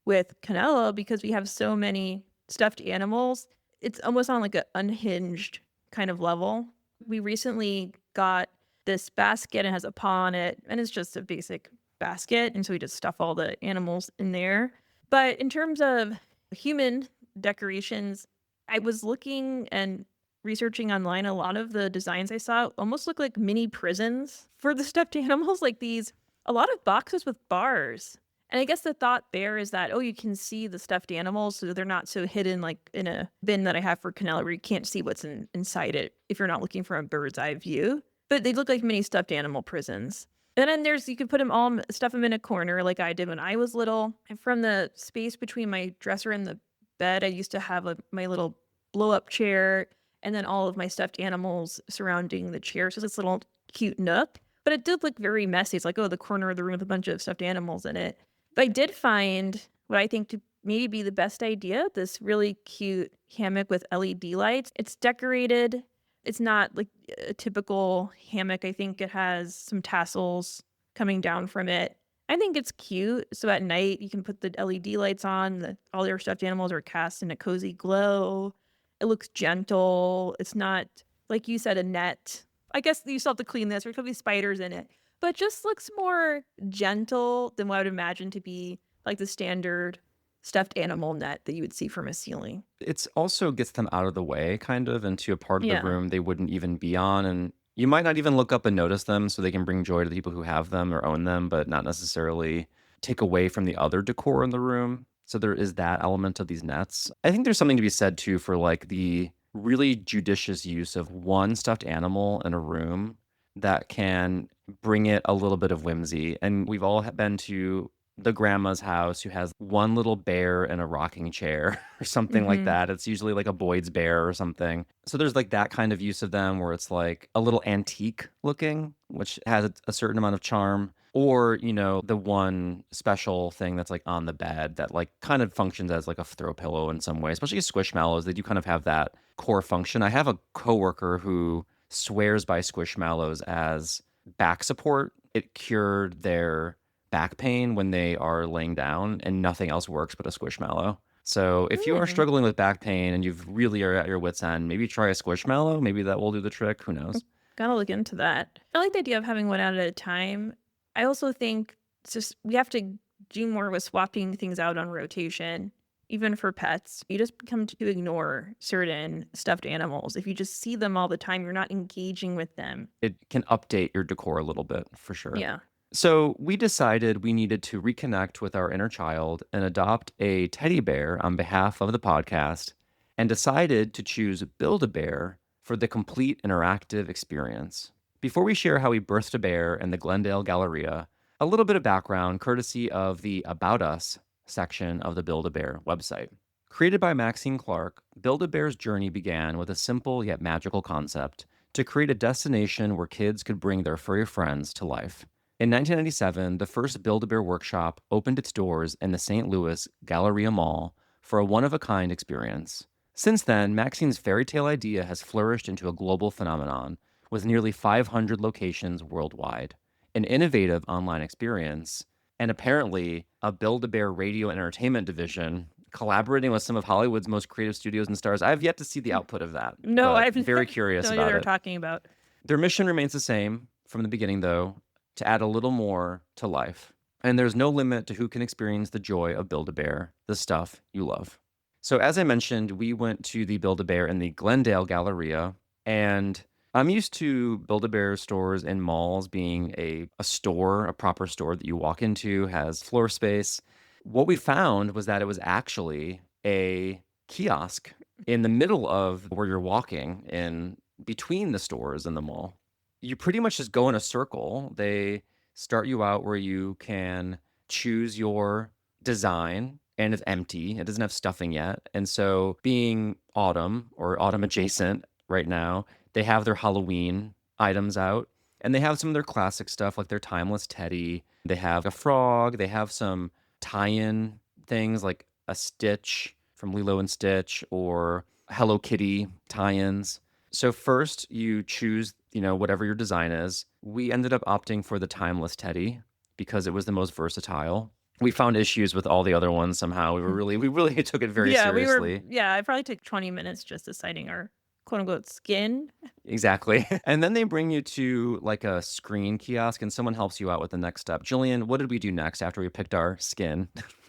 with Canelo because we have so many stuffed animals. It's almost on like an unhinged kind of level. We recently got this basket and has a paw on it, and it's just a basic basket, and so we just stuff all the animals in there. But in terms of human decorations, I was looking and researching online. A lot of the designs I saw almost look like mini prisons for the stuffed animals, like these, a lot of boxes with bars. And I guess the thought there is that, oh, you can see the stuffed animals, so they're not so hidden like in a bin that I have for Canela where you can't see what's inside it if you're not looking for a bird's eye view. But they look like mini stuffed animal prisons. And then you could put them all, stuff them in a corner like I did when I was little. And from the space between my dresser and the bed, I used to have my little blow up chair and then all of my stuffed animals surrounding the chair. So this little cute nook. But it did look very messy. It's like, oh, the corner of the room with a bunch of stuffed animals in it. But I did find what I think to maybe be the best idea, this really cute hammock with LED lights. It's decorated. It's not like a typical hammock. I think it has some tassels coming down from it. I think it's cute. So at night, you can put the LED lights on. All your stuffed animals are cast in a cozy glow. It looks gentle. It's not, like you said, a net. I guess you still have to clean this. There could be spiders in it. But it just looks more gentle than what I would imagine to be like the standard stuffed animal net that you would see from a ceiling. It's also gets them out of the way kind of into a part of the Yeah. room they wouldn't even be on, and you might not even look up and notice them, so they can bring joy to the people who have them or own them, but not necessarily take away from the other decor in the room. So there is that element of these nets. I think there's something to be said too for like the really judicious use of one stuffed animal in a room that can bring it a little bit of whimsy. And we've all been to the grandma's house who has one little bear in a rocking chair or something like Mhm. that. It's usually like a Boyd's bear or something. So there's like that kind of use of them where it's like a little antique looking, which has a certain amount of charm. Or, the one special thing that's like on the bed that like kind of functions as like a throw pillow in some way, especially Squishmallows. They do kind of have that core function. I have a coworker who swears by Squishmallows as back support. It cured their back pain when they are laying down and nothing else works but a Squishmallow. So if you are Mm. struggling with back pain and you've really are at your wits' end, maybe try a Squishmallow. Maybe that will do the trick. Who knows? Gotta look into that. I like the idea of having one out at a time. I also think it's just we have to do more with swapping things out on rotation, even for pets. You just become to ignore certain stuffed animals. If you just see them all the time, you're not engaging with them. It can update your decor a little bit for sure. Yeah. So we decided we needed to reconnect with our inner child and adopt a teddy bear on behalf of the podcast and decided to choose Build-A-Bear for the complete interactive experience. Before we share how we birthed a bear in the Glendale Galleria, a little bit of background courtesy of the About Us section of the Build-A-Bear website. Created by Maxine Clark, Build-A-Bear's journey began with a simple yet magical concept to create a destination where kids could bring their furry friends to life. In 1997, the first Build-A-Bear workshop opened its doors in the St. Louis Galleria Mall for a one-of-a-kind experience. Since then, Maxine's fairy tale idea has flourished into a global phenomenon, with nearly 500 locations worldwide, an innovative online experience, and apparently a Build-A-Bear radio and entertainment division collaborating with some of Hollywood's most creative studios and stars. I've yet to see the output of that, No, but I've very no curious idea what about they're it. talking about. Their mission remains the same from the beginning, though, to add a little more to life. And there's no limit to who can experience the joy of Build-A-Bear, the stuff you love. So, as I mentioned, we went to the Build-A-Bear in the Glendale Galleria, and I'm used to Build-A-Bear stores in malls being a store, a proper store that you walk into, has floor space. What we found was that it was actually a kiosk in the middle of where you're walking in between the stores in the mall. You pretty much just go in a circle. They start you out where you can choose your design and it's empty. It doesn't have stuffing yet. And so, being autumn or autumn adjacent right now, they have their Halloween items out and they have some of their classic stuff like their timeless teddy. They have a frog. They have some tie in things like a Stitch from Lilo and Stitch or Hello Kitty tie ins. So first you choose, whatever your design is. We ended up opting for the timeless teddy because it was the most versatile. We found issues with all the other ones somehow. We really took it very seriously. I probably took 20 minutes just deciding our quote unquote skin. Exactly. And then they bring you to like a screen kiosk and someone helps you out with the next step. Jillian, what did we do next after we picked our skin,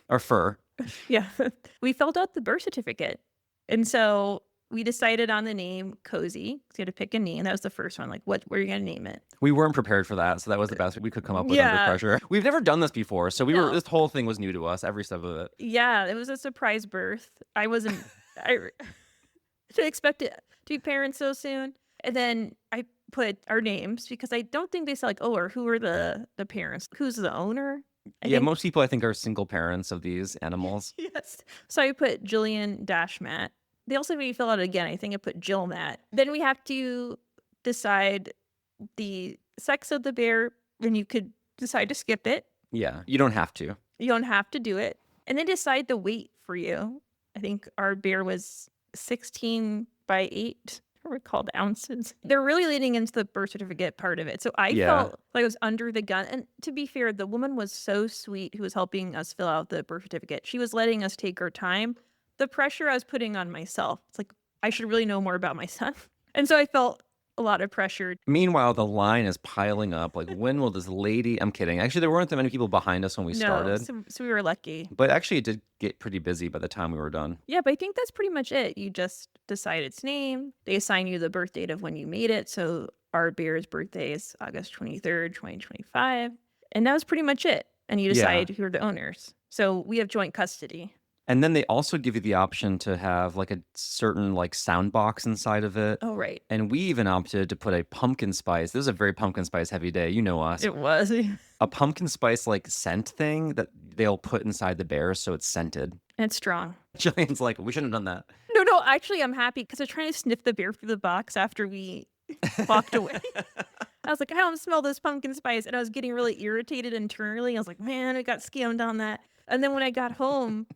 our fur? Yeah. We filled out the birth certificate. And so we decided on the name Cozy. So you had to pick a name. That was the first one. Like, what were you going to name it? We weren't prepared for that, so that was the best we could come up with under Yeah. pressure. We've never done this before, so No. this whole thing was new to us, every step of it. Yeah. It was a surprise birth. I wasn't, I didn't expect it to be parents so soon. And then I put our names because I don't think they said like, oh, or who are the parents? Who's the owner? I Yeah, think most people I think are single parents of these animals. yes. So I put Gillian dash Matt. They also made me fill out again. I think I put Jill Matt. Then we have to decide the sex of the bear, and you could decide to skip it. Yeah, you don't have to. You don't have to do it. And then decide the weight for you. I think our bear was 16 by 8. I don't recall the ounces. They're really leading into the birth certificate part of it. So I Yeah. felt like I was under the gun. And to be fair, the woman was so sweet who was helping us fill out the birth certificate. She was letting us take our time. The pressure I was putting on myself, it's like, I should really know more about my son. And so I felt a lot of pressure. Meanwhile, the line is piling up. Like, when will this lady? I'm kidding. Actually, there weren't that many people behind us when we No, started. so we were lucky. But actually, it did get pretty busy by the time we were done. Yeah, but I think that's pretty much it. You just decide its name. They assign you the birth date of when you made it. So our bear's birthday is August 23rd, 2025. And that was pretty much it. And you Yeah. decide who are the owners. So we have joint custody. And then they also give you the option to have like a certain like sound box inside of it. Oh, right. And we even opted to put a pumpkin spice. This is a very pumpkin spice heavy day. You know us. It was. A pumpkin spice like scent thing that they'll put inside the bear so it's scented. It's strong. Jillian's like, we shouldn't have done that. No, actually, I'm happy because I was trying to sniff the bear through the box after we walked away. I was like, I don't smell this pumpkin spice. And I was getting really irritated internally. I was like, man, I got scammed on that. And then when I got home,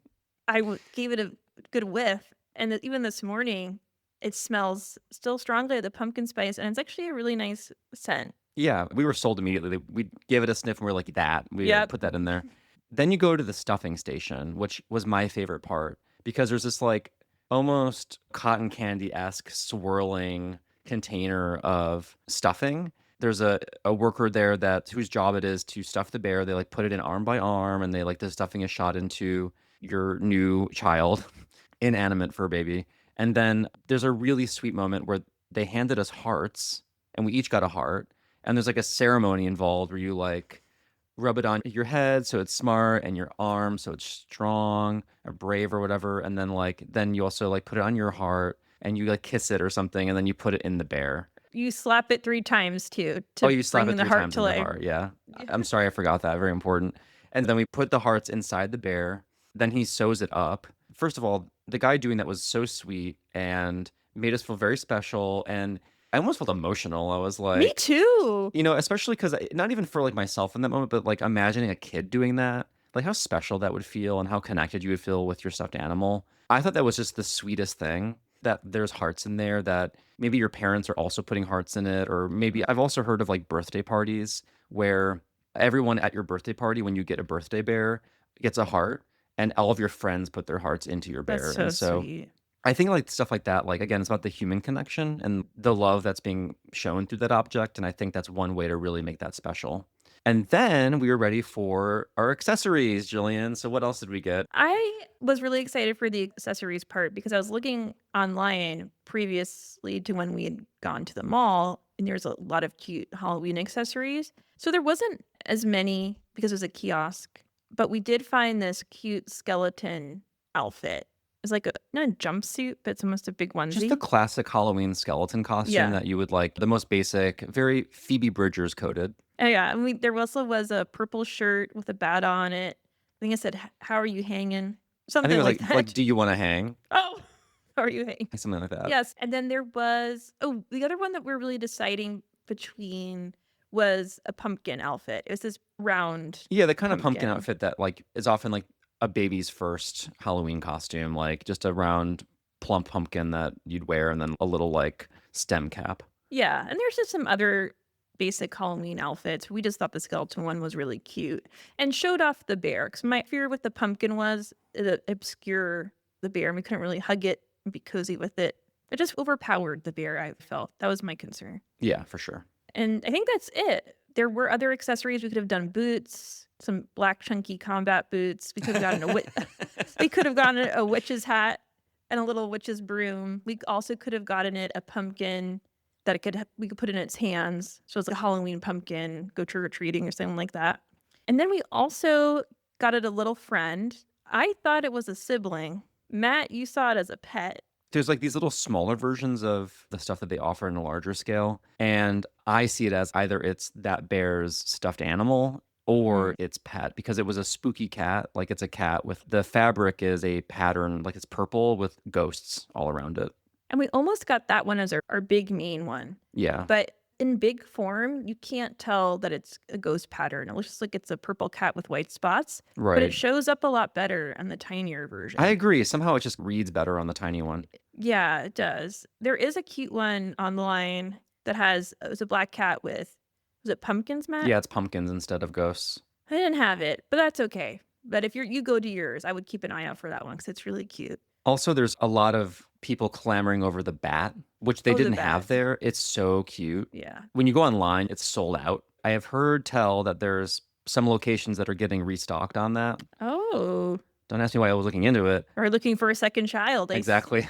gave it a good whiff. And even this morning, it smells still strongly of the pumpkin spice. And it's actually a really nice scent. Yeah, we were sold immediately. We gave it a sniff and we are like, that. We Yep. put that in there. Then you go to the stuffing station, which was my favorite part because there's this like almost cotton candy-esque swirling container of stuffing. There's a worker there whose job it is to stuff the bear. They like put it in arm by arm and they like the stuffing is shot into your new child, inanimate fur baby. And then there's a really sweet moment where they handed us hearts and we each got a heart. And there's like a ceremony involved where you like rub it on your head so it's smart and your arm so it's strong or brave or whatever. And then you also like put it on your heart and you like kiss it or something and then you put it in the bear. You slap it 3 times too. You slap it bring the 3 heart times to in the life. heart. Yeah. I'm sorry, I forgot that. Very important. And then we put the hearts inside the bear. Then he sews it up. First of all, the guy doing that was so sweet and made us feel very special. And I almost felt emotional. I was like, Me too. you know, especially because not even for like myself in that moment, but like imagining a kid doing that, like how special that would feel and how connected you would feel with your stuffed animal. I thought that was just the sweetest thing, that there's hearts in there, that maybe your parents are also putting hearts in it. Or maybe I've also heard of like birthday parties where everyone at your birthday party, when you get a birthday bear, gets a heart and all of your friends put their hearts into your bear. That's so And so sweet. I think like stuff like that, like again, it's about the human connection and the love that's being shown through that object. And I think that's one way to really make that special. And then we were ready for our accessories, Jillian. So what else did we get? I was really excited for the accessories part because I was looking online previously to when we had gone to the mall, and there's a lot of cute Halloween accessories. So there wasn't as many because it was a kiosk, but we did find this cute skeleton outfit. It's like not a jumpsuit, but it's almost a big onesie. Just the classic Halloween skeleton costume that you would like, the most basic, very Phoebe Bridgers coded. Oh, yeah. I mean, there also was a purple shirt with a bat on it. I think it said, "How are you hanging?" I Something think it was like that. like, do you want to hang? Oh, how are you hanging? Something like that. Yes. And then there was, the other one that we're really deciding between was a pumpkin outfit. It was this round. Yeah, the kind of pumpkin pumpkin. outfit that like is often like a baby's first Halloween costume, like just a round plump pumpkin that you'd wear and then a little like stem cap. Yeah. And there's just some other basic Halloween outfits. We just thought the skeleton one was really cute and showed off the bear. Because my fear with the pumpkin was it obscure the bear and we couldn't really hug it and be cozy with it. It just overpowered the bear, I felt. That was my concern. Yeah, for sure. And I think that's it. There were other accessories. We could have done boots, some black chunky combat boots. We could have gotten we could have gotten a witch's hat and a little witch's broom. We also could have gotten it a pumpkin that we could put in its hands. So it's like a Halloween pumpkin, go trick-or-treating or something like that. And then we also got it a little friend. I thought it was a sibling. Matt, you saw it as a pet. There's like these little smaller versions of the stuff that they offer in a larger scale. And I see it as either it's that bear's stuffed animal Mm. or it's pet because it was a spooky cat. Like it's a cat with the fabric is a pattern, like it's purple with ghosts all around it. And we almost got that one as our big main one. Yeah. But in big form, you can't tell that it's a ghost pattern. It looks just like it's a purple cat with white spots, but it Right. shows up a lot better on the tinier I version. agree. Somehow it just reads better on the tiny one. Yeah, it does. There is a cute one online that has it was a black cat with was it pumpkins, Matt? Yeah, it's pumpkins instead of ghosts. I didn't have it, but that's okay. But if you go to yours, I would keep an eye out for that one because it's really cute. Also, there's a lot of people clamoring over the bat, which they Oh, the didn't bat. have there. It's so cute. Yeah. When you go online, it's sold out. I have heard tell that there's some locations that are getting restocked on that. Oh, Don't ask me why I was looking into it. or looking for a second child. Exactly.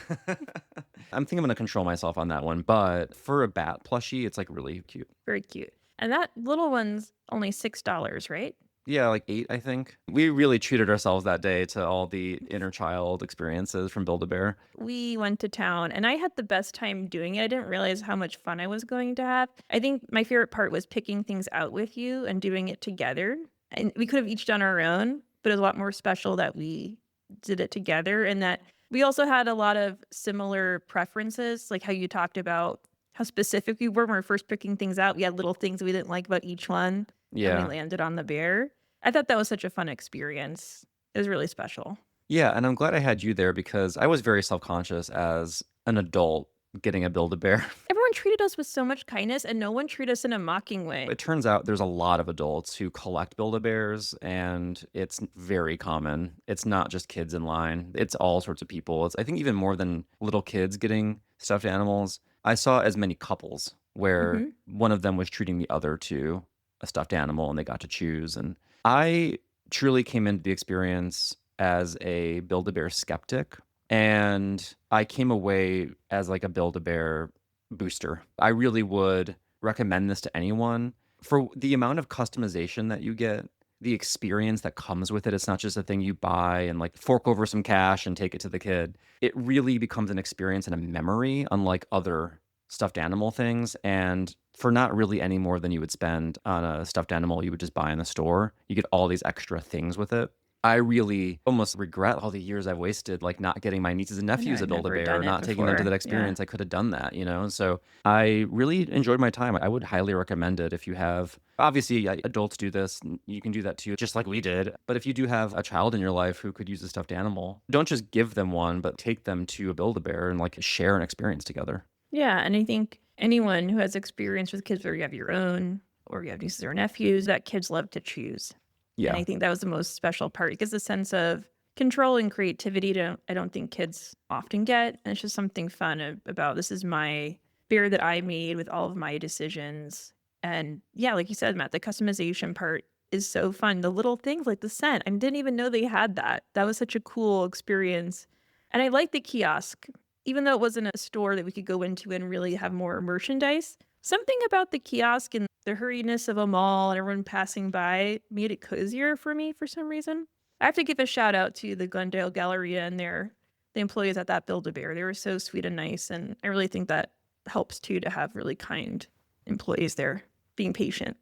I'm thinking I'm gonna control myself on that one, but for a bat plushie, it's like really cute. Very cute. And that little one's only $6, right? Yeah, like 8, I think. We really treated ourselves that day to all the inner child experiences from Build-A-Bear. We went to town and I had the best time doing it. I didn't realize how much fun I was going to have. I think my favorite part was picking things out with you and doing it together. And we could have each done our own, but it was a lot more special that we did it together and that we also had a lot of similar preferences, like how you talked about how specific we were when we were first picking things out. We had little things we didn't like about each one, and we Yeah. landed on the bear. I thought that was such a fun experience. It was really special. Yeah, and I'm glad I had you there because I was very self-conscious as an adult getting a Build-A-Bear. Everyone treated us with so much kindness, and no one treated us in a mocking way. It turns out there's a lot of adults who collect Build-A-Bears, and it's very common. It's not just kids in line. It's all sorts of people. It's I think even more than little kids getting stuffed animals. I saw as many couples where Mhm. one of them was treating the other to a stuffed animal and they got to choose. And I truly came into the experience as a Build-A-Bear skeptic, and I came away as like a Build-A-Bear booster. I really would recommend this to anyone for the amount of customization that you get, the experience that comes with it. It's not just a thing you buy and like fork over some cash and take it to the kid. It really becomes an experience and a memory, unlike other stuffed animal things. And for not really any more than you would spend on a stuffed animal you would just buy in the store, you get all these extra things with it. I really almost regret all the years I've wasted, like not getting my nieces and I know nephews a I'd never Build-A-Bear, or done it not taking them to before. that Yeah. experience. I could have done that, you know? So I really enjoyed my time. I would highly recommend it if you have, obviously, adults do this. You can do that too, just like we did. But if you do have a child in your life who could use a stuffed animal, don't just give them one, but take them to a Build-A-Bear and like share an experience together. Yeah, and I think anyone who has experience with kids, whether you have your own or you have nieces or nephews, that kids love to choose. And Yeah. I think that was the most special part. It gives a sense of control and creativity to I don't think kids often get. And it's just something fun about this is my beer that I made with all of my decisions. And yeah, like you said, Matt, the customization part is so fun. The little things like the scent. I didn't even know they had that. That was such a cool experience. And I like the kiosk, even though it wasn't a store that we could go into and really have more merchandise. Something about the kiosk and the hurriedness of a mall and everyone passing by made it cozier for me for some reason. I have to give a shout out to the Glendale Galleria and the employees at that Build-A-Bear. They were so sweet and nice, and I really think that helps too to have really kind employees there being patient.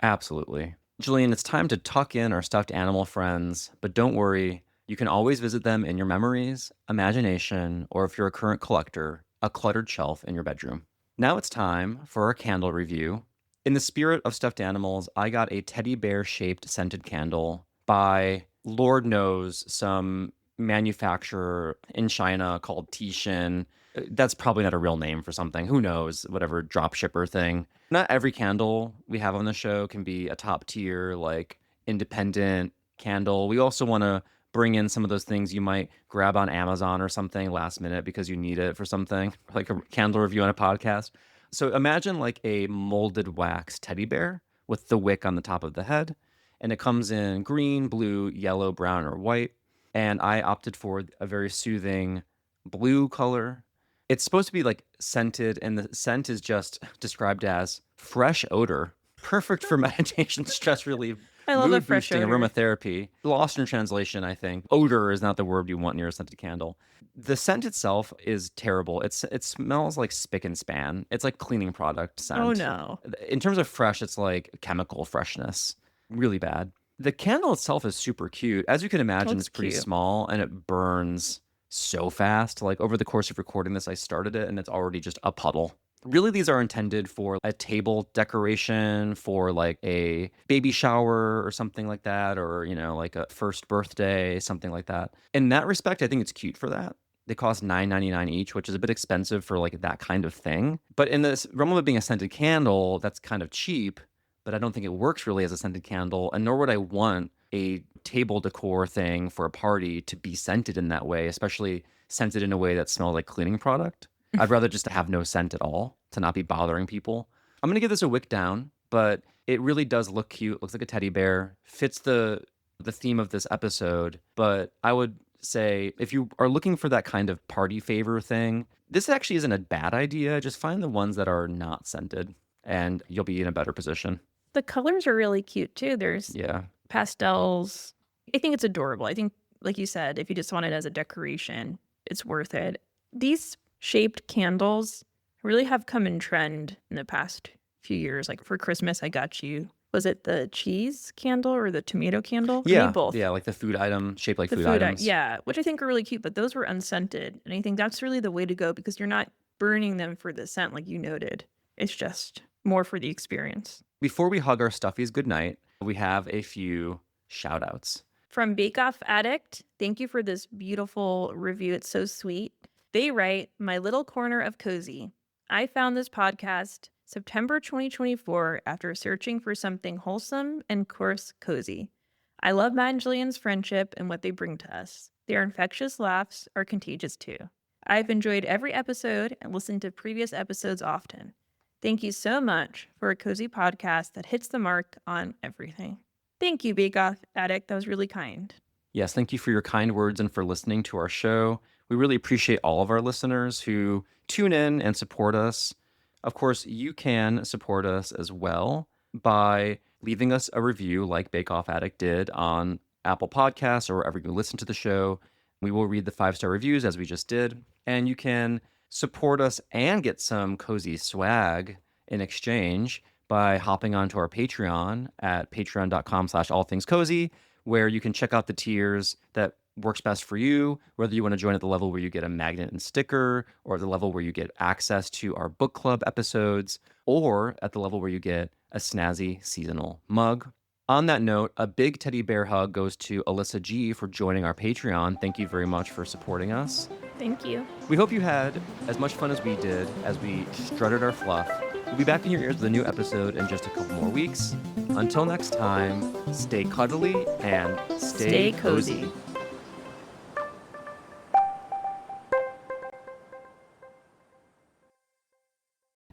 Absolutely. Julian, it's time to tuck in our stuffed animal friends, but don't worry, you can always visit them in your memories, imagination, or if you're a current collector, a cluttered shelf in your bedroom. Now it's time for our candle review. In the spirit of stuffed animals, I got a teddy bear shaped scented candle by Lord knows some manufacturer in China called Tishin. That's probably not a real name for something. Who knows? Whatever drop shipper thing. Not every candle we have on the show can be a top tier, like independent candle. We also want to bring in some of those things you might grab on Amazon or something last minute because you need it for something, like a candle review on a podcast. So imagine like a molded wax teddy bear with the wick on the top of the head, and it comes in green, blue, yellow, brown, or white. And I opted for a very soothing blue color. It's supposed to be like scented, and the scent is just described as fresh odor, perfect for meditation, stress relief, I love a Mood fresh boosting odor. aromatherapy. Lost in translation, I think. Odor is not the word you want near a scented candle. The scent itself is terrible. It smells like spick and span. It's like cleaning product Oh scent. no. In terms of fresh, it's like chemical freshness. Really bad. The candle itself is super cute. As you can imagine, Looks it's pretty cute. small and it burns so fast. Like over the course of recording this, I started it and it's already just a puddle. Really, these are intended for a table decoration, for like a baby shower or something like that, or, like a first birthday, something like that. In that respect, I think it's cute for that. They cost $9.99 each, which is a bit expensive for like that kind of thing. But in this realm of it being a scented candle, that's kind of cheap, but I don't think it works really as a scented candle, and nor would I want a table decor thing for a party to be scented in that way, especially scented in a way that smells like cleaning product. I'd rather just have no scent at all to not be bothering people. I'm gonna give this a wick down, but it really does look cute. Looks like a teddy bear. Fits the theme of this episode. But I would say if you are looking for that kind of party favor thing, this actually isn't a bad idea. Just find the ones that are not scented, and you'll be in a better position. The colors are really cute too. There's Yeah. pastels. I think it's adorable. I think, like you said, if you just want it as a decoration, it's worth it. These shaped candles really have come in trend in the past few years. Like for Christmas, I got you. Was it the cheese candle or the tomato candle? Or maybe Yeah. both. Yeah. Like the food item shaped like The food food, items. yeah, which I think are really cute, but those were unscented. And I think that's really the way to go because you're not burning them for the scent like you noted. It's just more for the experience. Before we hug our stuffies goodnight, we have a few shout outs. From Bake Off Addict, thank you for this beautiful review. It's so sweet. They write, My Little Corner of Cozy. I found this podcast September 2024 after searching for something wholesome and coarse cozy. I love Matt and Jillian's friendship and what they bring to us. Their infectious laughs are contagious too. I've enjoyed every episode and listened to previous episodes often. Thank you so much for a cozy podcast that hits the mark on everything. Thank you, Bake Off Addict. That was really kind. Yes, thank you for your kind words and for listening to our show. We really appreciate all of our listeners who tune in and support us. Of course, you can support us as well by leaving us a review like Bake Off Addict did on Apple Podcasts or wherever you listen to the show. We will read the 5-star reviews as we just did. And you can support us and get some cozy swag in exchange by hopping onto our Patreon at patreon.com/allthingscozy, where you can check out the tiers that works best for you, whether you want to join at the level where you get a magnet and sticker, or the level where you get access to our book club episodes, or at the level where you get a snazzy seasonal mug. On that note, a big teddy bear hug goes to Alyssa G for joining our Patreon. Thank you very much for supporting us. Thank you. We hope you had as much fun as we did as we strutted our fluff. We'll be back in your ears with a new episode in just a couple more weeks. Until next time, stay cuddly and stay cozy.